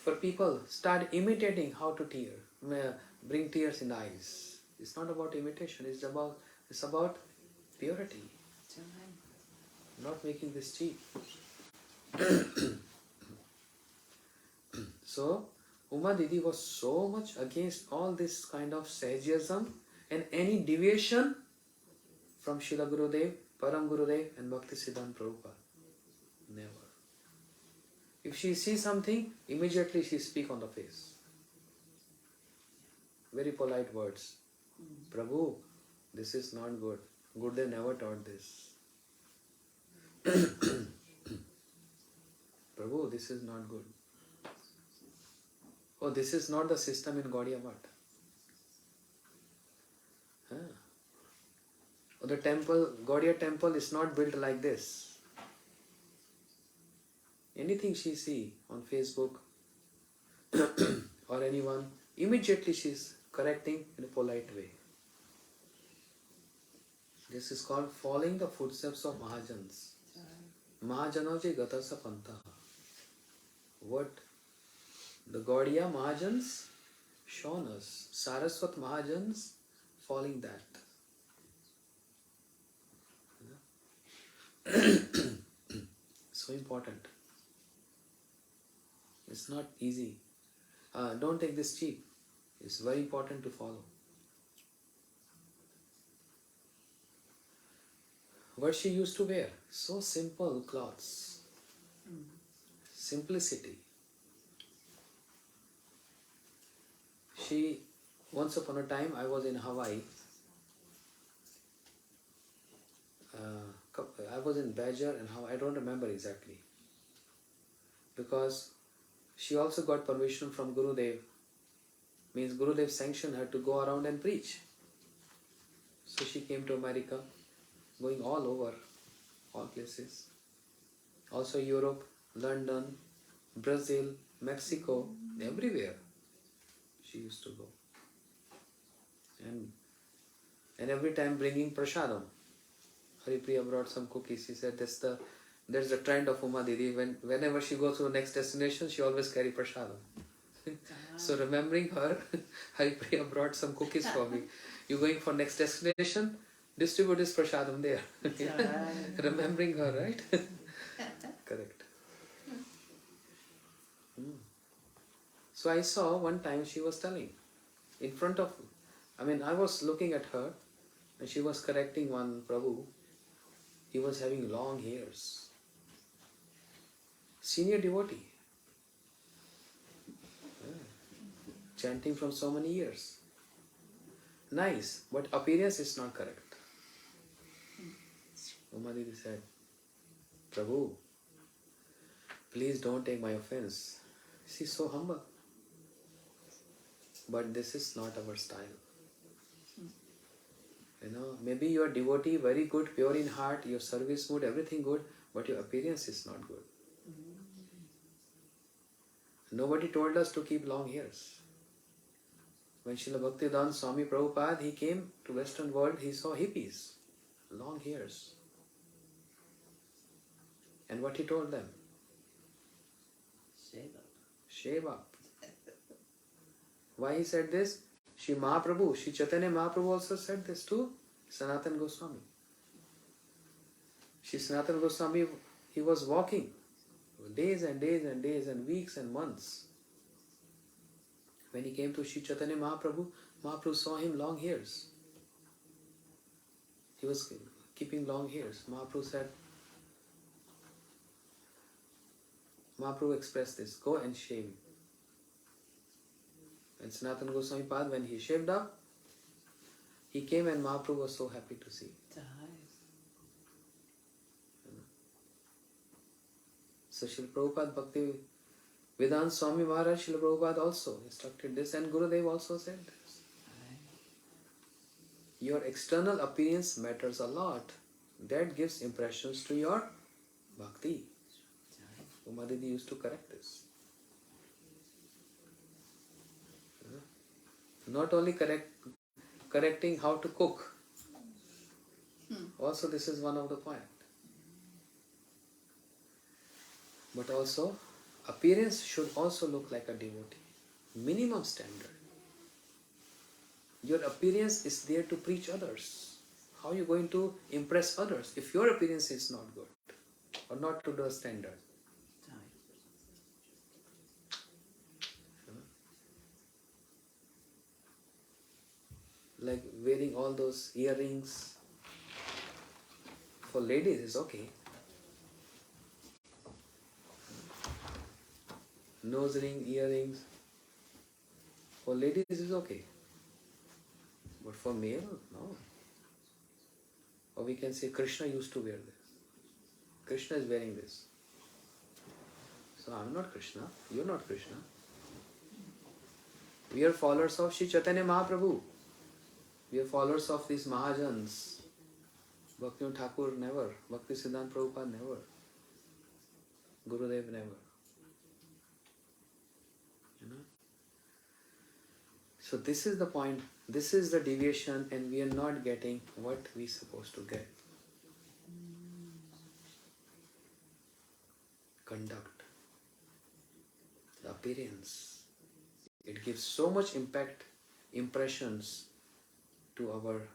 For people, start imitating how to bring tears in the eyes. It's not about imitation, it's about purity. Not making this cheap. So, Uma Didi was so much against all this kind of Sahajism and any deviation from Srila Gurudev, Param Gurudev and Bhakti Siddhanta Prabhupada. Never. If she sees something, immediately she speaks on the face. Very polite words. "Prabhu, this is not good. Gurudev never taught this." "Prabhu, this is not good. Oh, this is not the system in Gaudiya Math. Oh, the temple, Gaudiya temple is not built like this." Anything she see on Facebook or anyone, immediately she's correcting in a polite way. This is called following the footsteps of Mahajans. Mahajanoji Gatasa Panta. What the Gaudiya Mahajans shown us. Saraswat Mahajans following that. So important. It's not easy. Don't take this cheap. It's very important to follow. What she used to wear? So simple clothes. Simplicity. Once upon a time, I was in Hawaii. I was in Badger and Hawaii. I don't remember exactly. Because she also got permission from Gurudev. Means Gurudev sanctioned her to go around and preach. So she came to America, going all over, all places. Also Europe, London, Brazil, Mexico, everywhere she used to go. And every time bringing prasadam. Haripriya brought some cookies. He said there's the trend of Uma Didi. Whenever she goes to the next destination, she always carry prasadam. So remembering her, Haripriya brought some cookies for me. You going for next destination? Distribute this prasadam there. Remembering her, right? Correct. So I saw one time she was telling in front of, I was looking at her and she was correcting one Prabhu. He was having long hairs. Senior devotee. Chanting from so many years. Nice, but appearance is not correct. Uma Didi said, "Prabhu, Please don't take my offense. She's so humble. But this is not our style. Maybe you are devotee, very good, pure in heart, your service mood, everything good, but your appearance is not good. Nobody told us to keep long hairs. When Srila Bhaktivedanta Swami Prabhupada, he came to Western world, he saw hippies, long hairs. And what he told them? Shave up. Why he said this? Shri Mahaprabhu, Shri Chaitanya Mahaprabhu also said this to Sanatana Goswami. Shri Sanatana Goswami, he was walking days and days and days and weeks and months. When he came to Shri Chaitanya Mahaprabhu, Mahaprabhu saw him long hairs. He was keeping long hairs. Mahaprabhu expressed this, go and shave. And Sanatana Goswami Pad, when he shaved up, he came and Mahaprabhu was so happy to see. So Srila Prabhupada Bhakti Vedanta Swami Maharaj, Srila Prabhupada also instructed this, and Gurudev also said this. Your external appearance matters a lot. That gives impressions to your bhakti. Uma Didi used to correct this. Not only correcting how to cook. Also this is one of the point. But also appearance should also look like a devotee. Minimum standard. Your appearance is there to preach others. How are you going to impress others if your appearance is not good or not to the standard? Like wearing all those earrings for ladies is okay. Nose ring, earrings for ladies is okay. But for male, no. Or we can say Krishna used to wear this. Krishna is wearing this. So I'm not Krishna, you're not Krishna. We are followers of Sri Chaitanya Mahaprabhu. We are followers of these Mahajans. Bhakti Thakur never. Bhakti Siddhanta Prabhupada never. Gurudev never. So this is the point. This is the deviation, and we are not getting what we are supposed to get. Conduct. The appearance. It gives so much impact, impressions to our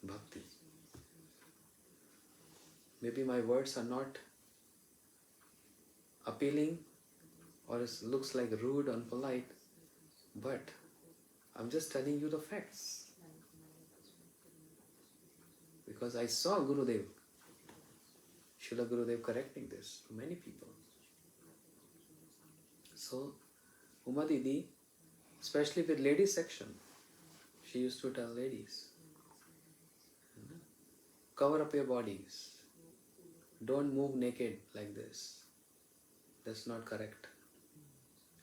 bhakti. Maybe my words are not appealing or it looks like rude, unpolite, but I'm just telling you the facts. Because I saw Gurudev, Srila Gurudev correcting this to many people. So, Uma Didi, especially with ladies section, she used to tell ladies, cover up your bodies. Don't move naked like this. That's not correct.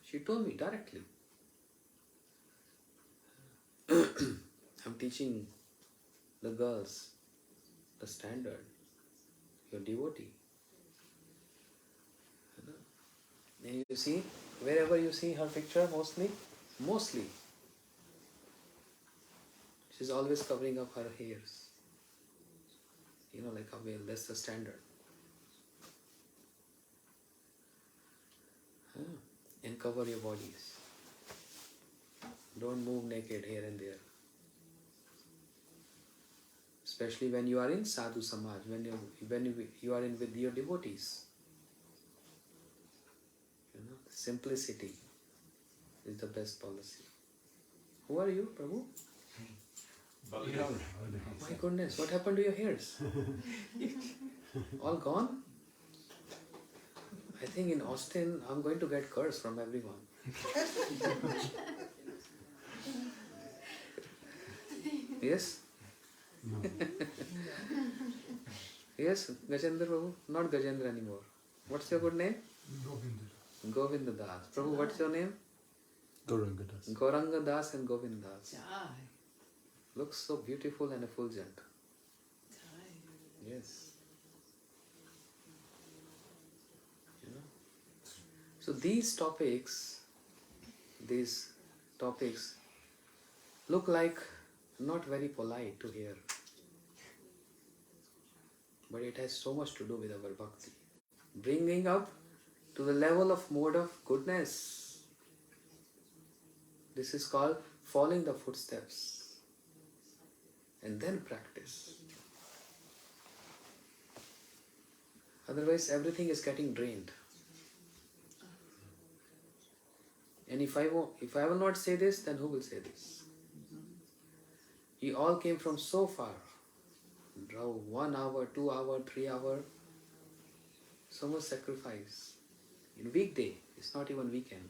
She told me directly. I'm teaching the girls the standard. Your devotee. And you see, wherever you see her picture, mostly, she's always covering up her hairs. Like a veil, that's the standard. And cover your bodies. Don't move naked here and there. Especially when you are in sadhu samaj, when you are in with your devotees. Simplicity is the best policy. Who are you, Prabhu? My goodness, what happened to your hairs? All gone? I think in Austin, I'm going to get curse from everyone. Yes? Yes, Gajendra Babu? Not Gajendra anymore. What's your good name? Govinda Das. Prabhu, what's your name? Gaurangadas. Gauranga Das and Govinda Das. Jai. Looks so beautiful and effulgent. Jai. Yes. You know? So these topics look like not very polite to hear. But it has so much to do with our bhakti. Bringing up to the level of mode of goodness. This is called following the footsteps. And then practice. Otherwise everything is getting drained. And if I will not say this, then who will say this? You all came from so far. Drove 1 hour, 2 hour, 3 hour. So much sacrifice. In weekday, it's not even weekend.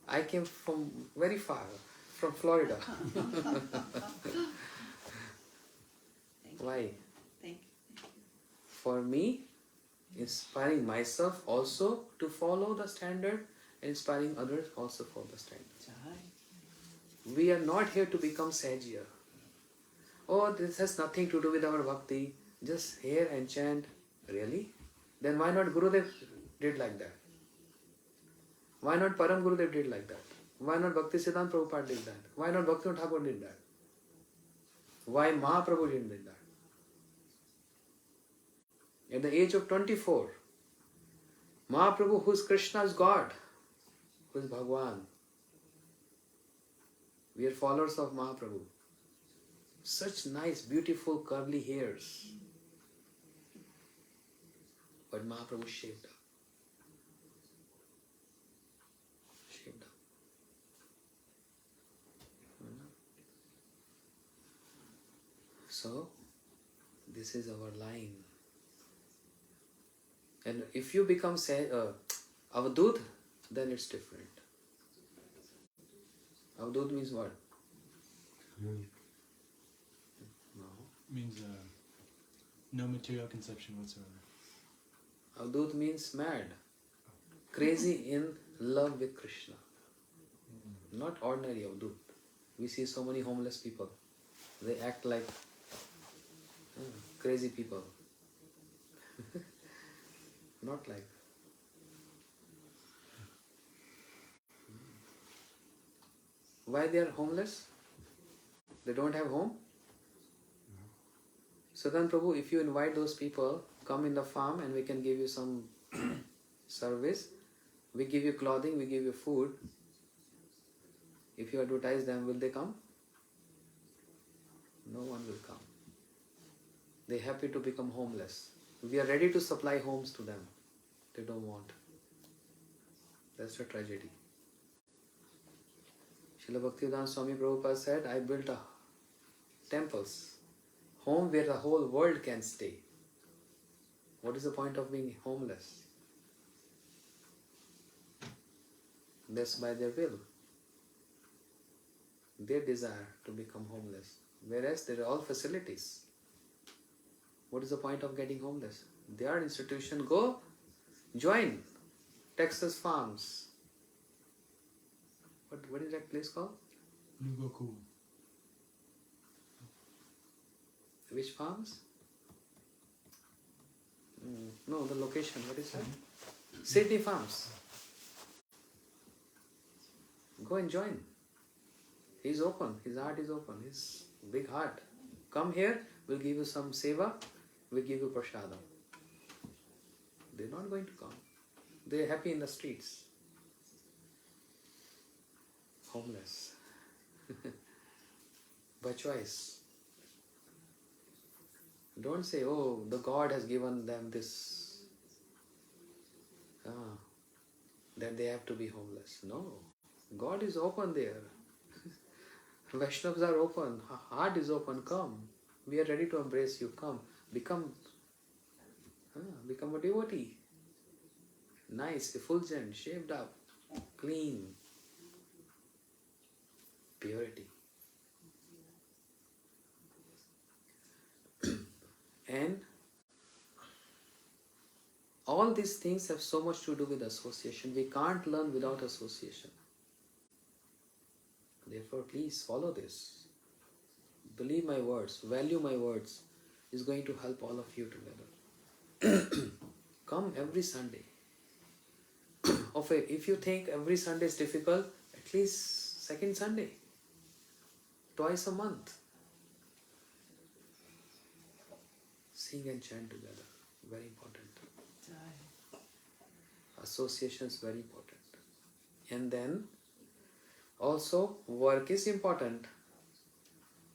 I came from very far, from Florida. Why? Thank you. For me, inspiring myself also to follow the standard, and inspiring others also follow the standard. Jai. We are not here to become sagier. Oh, this has nothing to do with our bhakti. Just hear and chant. Really? Then why not Gurudev did like that? Why not Param Gurudev did like that? Why not Bhakti Siddhanta Prabhupada did that? Why not Bhakti Thakur did that? Why Mahaprabhu didn't do that? At the age of 24, Mahaprabhu, who is Krishna's God, who is Bhagwan, we are followers of Mahaprabhu. Such nice, beautiful, curly hairs. But Mahaprabhu shaved up. Shaved up. So, this is our line. And if you become Avadut, then it's different. Avadut means what? No. Means no material conception whatsoever. Avadut means mad. Crazy in love with Krishna. Not ordinary Avadut. We see so many homeless people. They act like crazy people. Not like. Why they are homeless? They don't have home? So then Prabhu, if you invite those people, come in the farm and we can give you some service. We give you clothing, we give you food. If you advertise them, will they come? No one will come. They are happy to become homeless. We are ready to supply homes to them. They don't want. That's a tragedy. Srila Bhaktivedanta Swami Prabhupada said, I built temples, home where the whole world can stay. What is the point of being homeless? That's by their will. They desire to become homeless. Whereas there are all facilities. What is the point of getting homeless? They are institution. Go join Texas Farms. What is that place called? Nugoku. Which farms? No, the location. What is that? Sydney Farms. Go and join. He's open. His heart is open. His big heart. Come here. We'll give you some seva. We'll give you prashadam. They're not going to come. They're happy in the streets. Homeless. By choice. Don't say, oh, the God has given them this. That they have to be homeless. No. God is open there. Vaishnavas are open. Heart is open. Come. We are ready to embrace you. Come. Become a devotee. Nice, effulgent, shaved up, clean. Purity. And All these things have so much to do with association. We can't learn without association. Therefore, please follow this. Believe my words, value my words. Is going to help all of you together. Come every Sunday. If you think every Sunday is difficult, at least second Sunday. Twice a month. Sing and chant together. Very important. Association is very important. And then also work is important.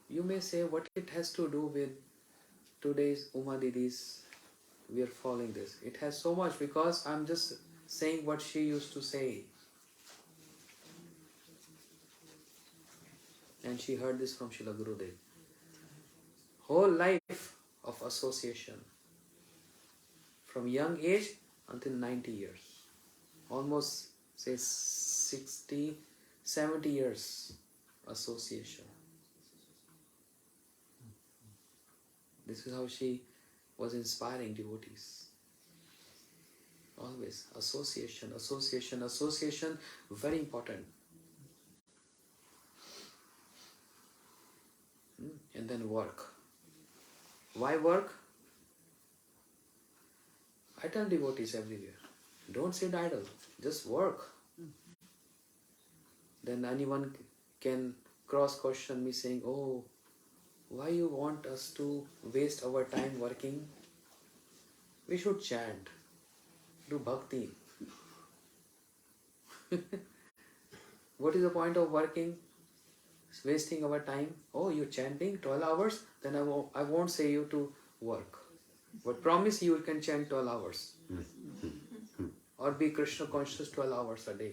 You may say what it has to do with today's Uma Didi's, we are following this. It has so much because I'm just saying what she used to say. And she heard this from Srila Gurudev. Whole life of association. From young age until 90 years. Almost say 60, 70 years association. This is how she was inspiring devotees. Always association, association, association, very important. And then work. Why work? I tell devotees everywhere, don't sit idle, just work. Then anyone can cross-question me saying, oh, why you want us to waste our time working? We should chant, do bhakti. What is the point of working? Wasting our time. Oh, you're chanting 12 hours? Then I won't say you to work. But promise you can chant 12 hours. Or be Krishna conscious 12 hours a day.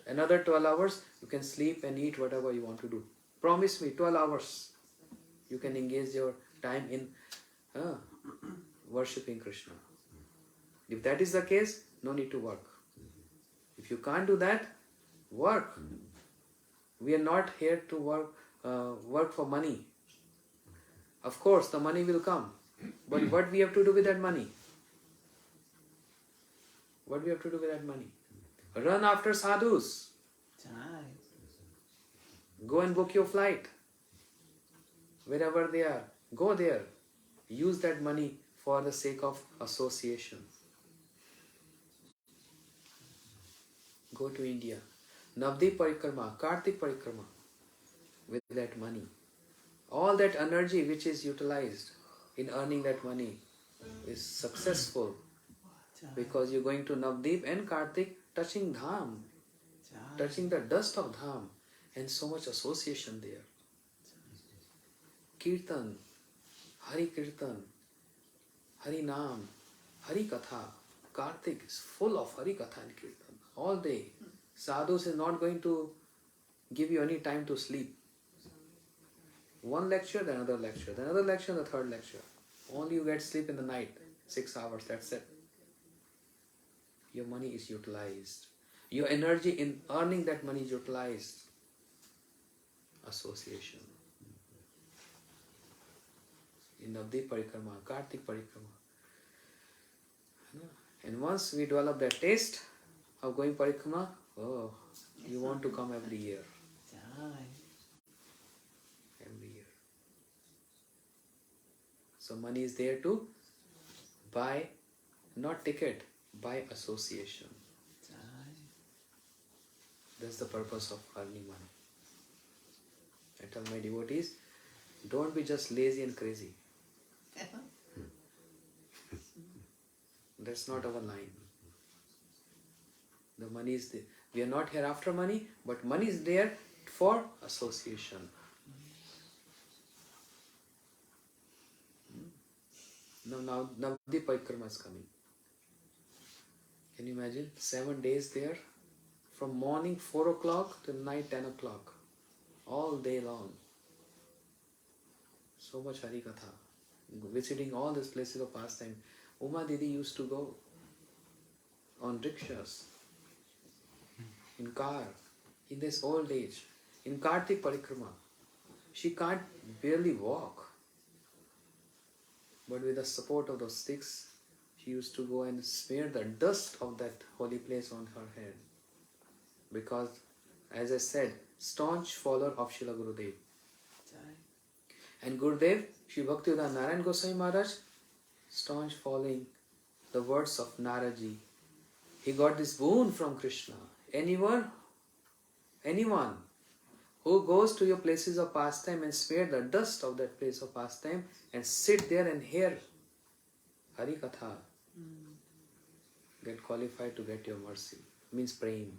Another 12 hours, you can sleep and eat whatever you want to do. Promise me 12 hours. You can engage your time in worshipping Krishna. If that is the case, no need to work. If you can't do that, work. We are not here to work for money. Of course, the money will come. But what we have to do with that money? What we have to do with that money? Run after sadhus. Go and book your flight. Wherever they are, go there. Use that money for the sake of association. Go to India. Navdeep Parikrama, Kartik Parikrama. With that money. All that energy which is utilized in earning that money is successful. Because you're going to Navdeep and Kartik touching Dham. Touching the dust of Dham. And so much association there. Kirtan, Hari Kirtan, Hari Nam, Hari Katha. Kartik is full of Hari Katha and Kirtan. All day. Sadhus is not going to give you any time to sleep. One lecture, then another lecture, then another lecture, the third lecture. Only you get sleep in the night. 6 hours, that's it. Your money is utilized. Your energy in earning that money is utilized. Association. In Navdeep Parikrama, Kartik Parikrama. And once we develop that taste of going Parikrama, oh, you want to come every year. Every year. So money is there to buy, not ticket, buy association. That's the purpose of earning money. I tell my devotees, don't be just lazy and crazy. That's not our line. The money is there. We are not here after money, but money is there for association. Now Navdeep Parikrama is coming. Can you imagine? 7 days there, from morning 4 o'clock till night 10 o'clock, all day long. So much Hari Katha. Visiting all these places of pastime. Uma Didi used to go on rickshaws, in car, in this old age, in Kartik Parikrama. She can't barely walk. But with the support of those sticks, she used to go and smear the dust of that holy place on her head. Because, as I said, staunch follower of Srila Gurudev. And Gurudev, Sri Bhaktivedanta Narayan Goswami Maharaj, staunch following the words of Naraji. He got this boon from Krishna. Anyone who goes to your places of pastime and smear the dust of that place of pastime and sit there and hear Hari Katha, get qualified to get your mercy. Means praying.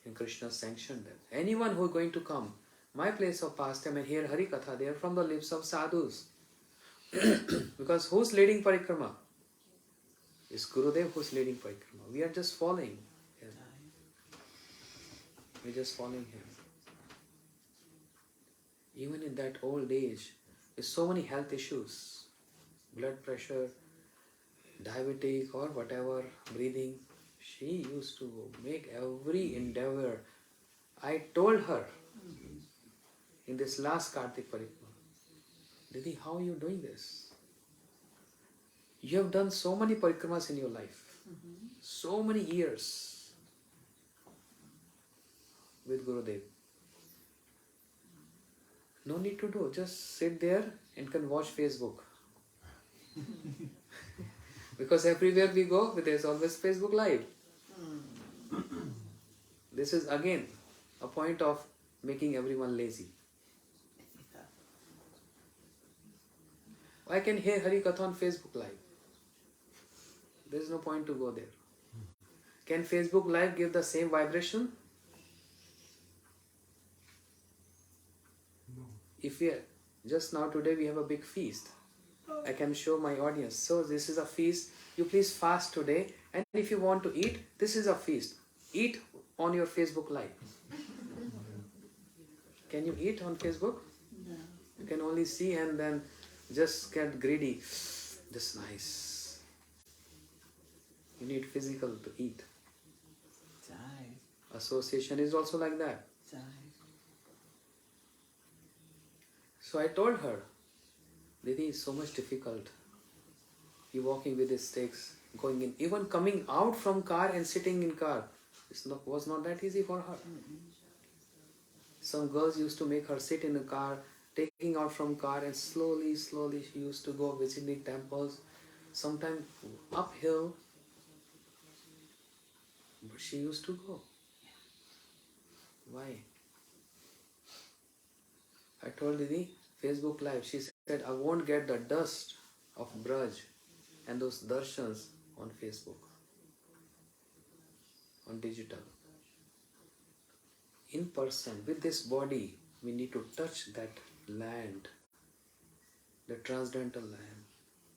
And Krishna sanctioned them. Anyone who is going to come, my place of pastime and hear Hari Katha, they are from the lips of sadhus. Because who's leading parikrama? It's Gurudev who's leading parikrama. We are just following him. We're just following him. Even in that old age, there's so many health issues. Blood pressure, diabetic or whatever, breathing. She used to make every endeavor. I told her in this last Kartik Parikma, Didi, how are you doing this? You have done so many parikramas in your life. So many years with Gurudev. No need to do, just sit there and can watch Facebook. Because everywhere we go, there's always Facebook Live. This is again a point of making everyone lazy. I can hear Hari Katha on Facebook Live. There's no point to go there. Can Facebook Live give the same vibration? If we just now today we have a big feast. I can show my audience. So this is a feast. You please fast today. And if you want to eat, this is a feast. Eat on your Facebook Live. Can you eat on Facebook? No. You can only see and then just get greedy. This nice. You need physical to eat. Association is also like that. So I told her, Didi, it's so much difficult. You walking with the sticks, going in, even coming out from car and sitting in car. Was not that easy for her. Some girls used to make her sit in a car, taking out from car, and slowly she used to go visiting temples, sometimes uphill, but she used to go. Why? I told Didi, Facebook Live, she said, I won't get the dust of Braj and those darshans on Facebook, on digital. In person, with this body, we need to touch that land, the transcendental land.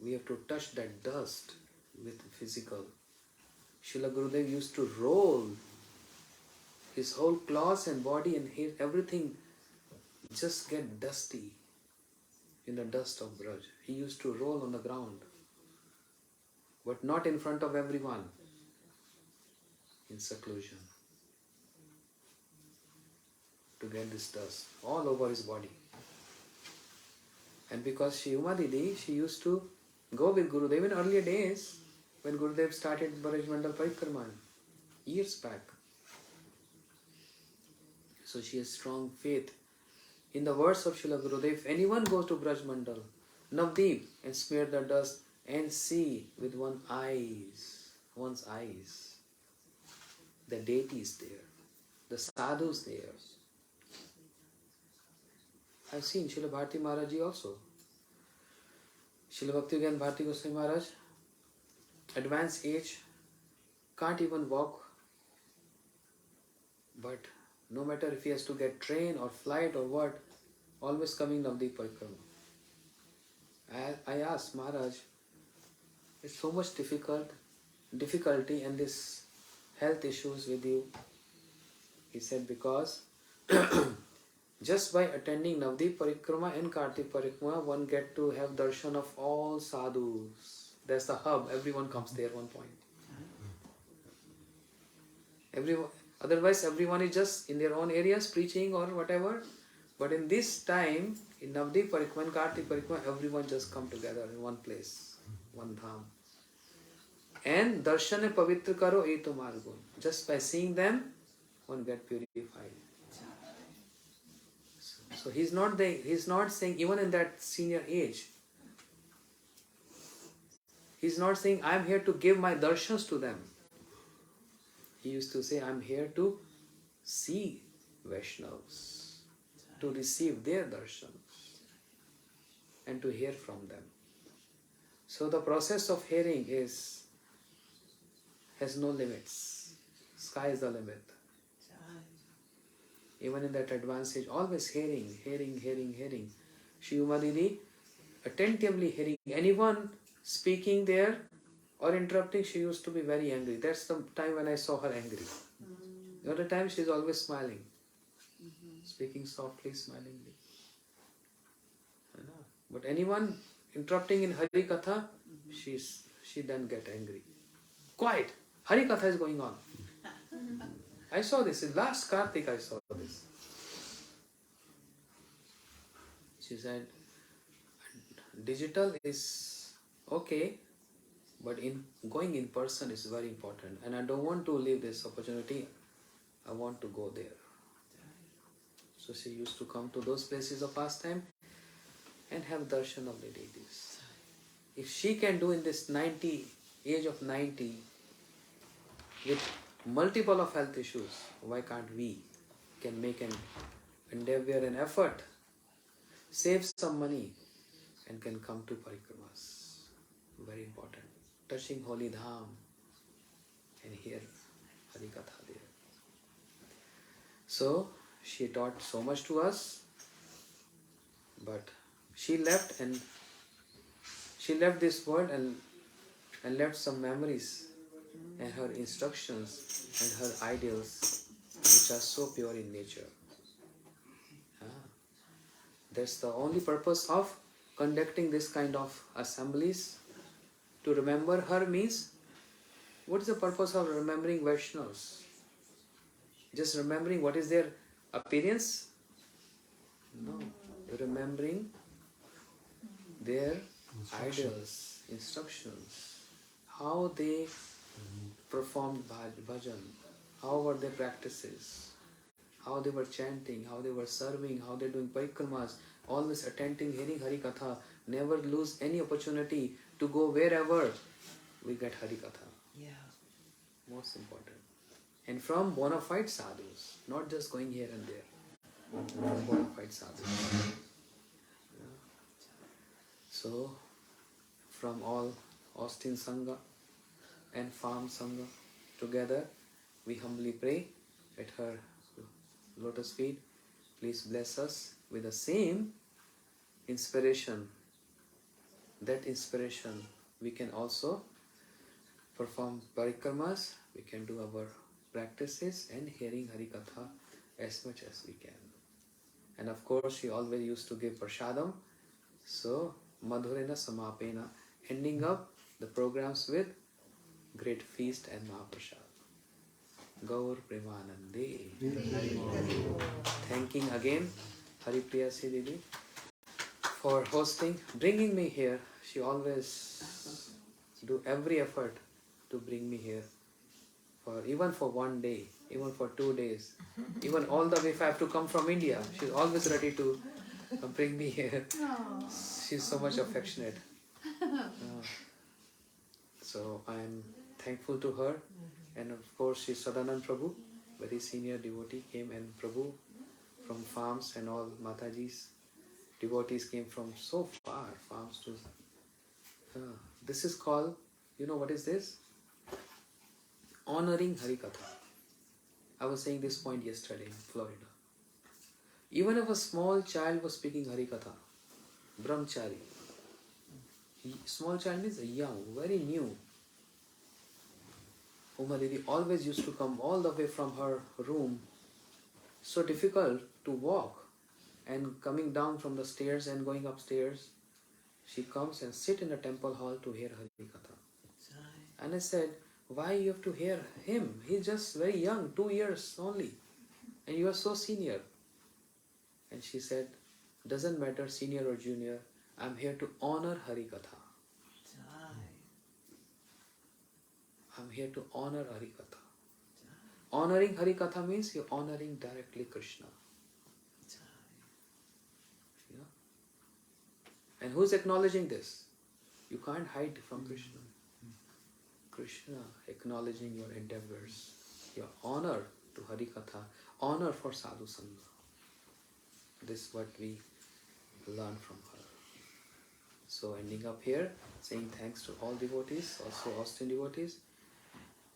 We have to touch that dust with physical. Srila Gurudev used to roll his whole clothes and body and hair, everything just get dusty in the dust of Braj. He used to roll on the ground, but not in front of everyone, in seclusion, to get this dust all over his body. And because Uma Didi, she used to go with Gurudev in earlier days, when Gurudev started Braj Mandal Parikrama, years back. So she has strong faith in the words of Srila Gurudev. If anyone goes to Braj Mandal, Navdeep, and smear the dust and see with one's eyes, the deities there, the sadhus there. I've seen Srila Bharati Maharaj ji also. Srila Bhaktivedanta Bharati Goswami Maharaj, advanced age, can't even walk, but no matter if he has to get train or flight or what, always coming Navdeep Parikrama. I asked Maharaj, it's so much difficulty and this health issues with you. He said, because just by attending Navdeep Parikrama and Kartik Parikrama, one get to have darshan of all sadhus. That's the hub. Everyone comes there one point. Otherwise, everyone is just in their own areas preaching or whatever. But in this time, in Navdeep Parikrama and Kartik Parikrama, everyone just come together in one place, one dham. And darshan pavitra karo ye tumhar gun. Just by seeing them, one get purified. So he's not saying, even in that senior age, he's not saying, I'm here to give my darshans to them. He used to say, I'm here to see Vaishnavas, to receive their darshans and to hear from them. So the process of hearing has no limits. Sky is the limit. Even in that advanced age, always hearing. Shri Uma Didi, attentively hearing. Anyone speaking there or interrupting, she used to be very angry. That's the time when I saw her angry. The other time she's always smiling. Speaking softly, smilingly. But anyone interrupting in Hari Katha, she then get angry. Quiet! Hari Katha is going on. I saw this. In last Kartik I saw this. She said, digital is okay, but going in person is very important. And I don't want to leave this opportunity. I want to go there. So she used to come to those places of pastime and have darshan of the deities. If she can do in this age of 90, with multiple of health issues, why can't we? Can make an endeavor and effort, save some money, and can come to parikramas. Very important. Touching holy dham and hear Hari Katha there. So she taught so much to us, but she left this world and left some memories and her instructions and her ideals, which are so pure in nature. That's the only purpose of conducting this kind of assemblies. To remember her means, what is the purpose of remembering Vaishnavas? Just remembering what is their appearance? No. Remembering their ideals, instructions, how they performed bhajan, how were their practices, how they were chanting, how they were serving, how they're doing parikramas, always attending, hearing Hari Katha, never lose any opportunity to go wherever we get Hari Katha. Yeah. Most important. And from bona fide sadhus, not just going here and there. From bona fide sadhus. So, from all Austin Sangha and Farm Sangha together, we humbly pray at her lotus feet. Please bless us with the same inspiration. That inspiration, we can also perform parikramas, we can do our practices and hearing Hari Katha as much as we can. And of course, she always used to give prasadam. So, Madhurena Samapena, ending up the programs with great feast and Mahaprasad. Gaur Premanande. Thanking again Haripriya Didi for hosting, bringing me here. She always do every effort to bring me here, even for 1 day, even for 2 days, even all the way if I have to come from India, she's always ready to bring me here. She's so much affectionate. So I am thankful to her. And of course, she's Sadanand Prabhu, very senior devotee, came, and Prabhu from farms and all Mataji's devotees came from so far, farms to... this is called, you know what is this? Honoring Hari Katha. I was saying this point yesterday in Florida. Even if a small child was speaking Hari Katha, brahmachari, small child means young, very new. Uma Didi always used to come all the way from her room, so difficult to walk, and coming down from the stairs and going upstairs, she comes and sit in the temple hall to hear Hari Katha. And I said, why you have to hear him? He's just very young, 2 years only, and you are so senior. And she said, doesn't matter senior or junior, I'm here to honor Hari Katha. I'm here to honor Harikatha. Honoring Harikatha means you're honoring directly Krishna. You know? And who's acknowledging this? You can't hide from Krishna. Krishna acknowledging your endeavors, your honor to Harikatha, honor for Sadhu Sangha. This is what we learn from her. So ending up here, saying thanks to all devotees, also Austin devotees.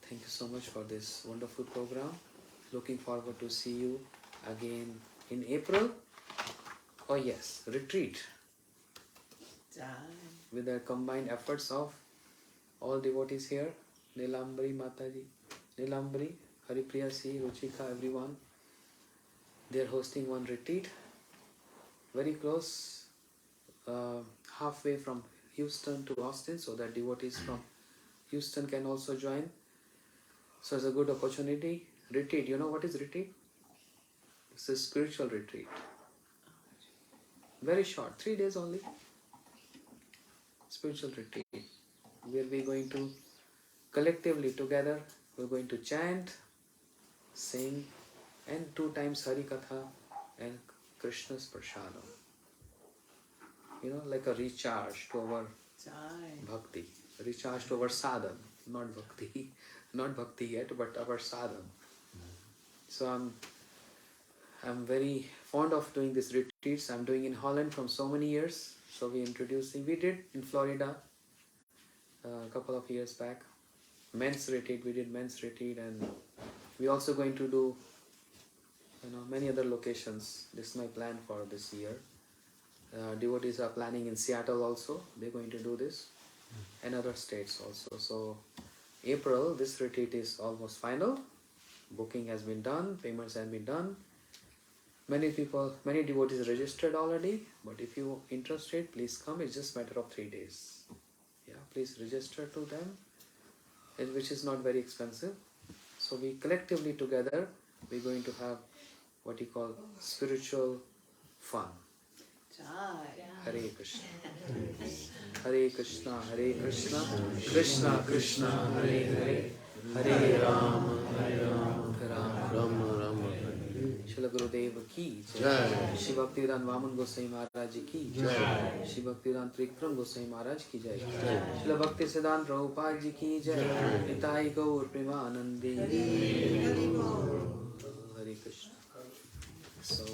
Thank you so much for this wonderful program. Looking forward to see you again in April. Oh yes, retreat with the combined efforts of all devotees here. Nilambari Mataji, Nilambari, Haripriya Si, Ruchika, everyone. They are hosting one retreat very close, halfway from Houston to Austin, so that devotees from Houston can also join. So it's a good opportunity. Retreat, you know what is retreat? It's a spiritual retreat. Very short, 3 days only. Spiritual retreat, where we're going to collectively together, we're going to chant, sing, and 2 times Harikatha and Krishna's Prashadam. You know, like a recharge to our bhakti, recharge to our sadhana, not bhakti, not bhakti yet, but our sadhana. So I'm very fond of doing these retreats. I'm doing in Holland from so many years. So we did in Florida a couple of years back. Men's retreat, we did men's retreat, and we're also going to do many other locations. This is my plan for this year. Devotees are planning in Seattle also. They're going to do this, and other states also. So April, this retreat is almost final. Booking has been done, payments have been done. Many devotees registered already, but if you're interested, please come. It's just a matter of 3 days. Yeah, please register to them, which is not very expensive. So we collectively together, we're going to have what you call spiritual fun. Hare Krishna. Hare Krishna, Hare Krishna, Krishna Krishna, Hare Hare, Hare Rama, Rama Rama. Shila Gurudev ki jai. Shri Bhaktivedanta Vaman Goswami Maharaj ki jai. Shri Bhaktivedanta Trikram Goswami Maharaj ki jai. Shila Bhakti Siddhanta Prabhupada ji ki jai. Nitai Gaur Premanandi. Hare Krishna. So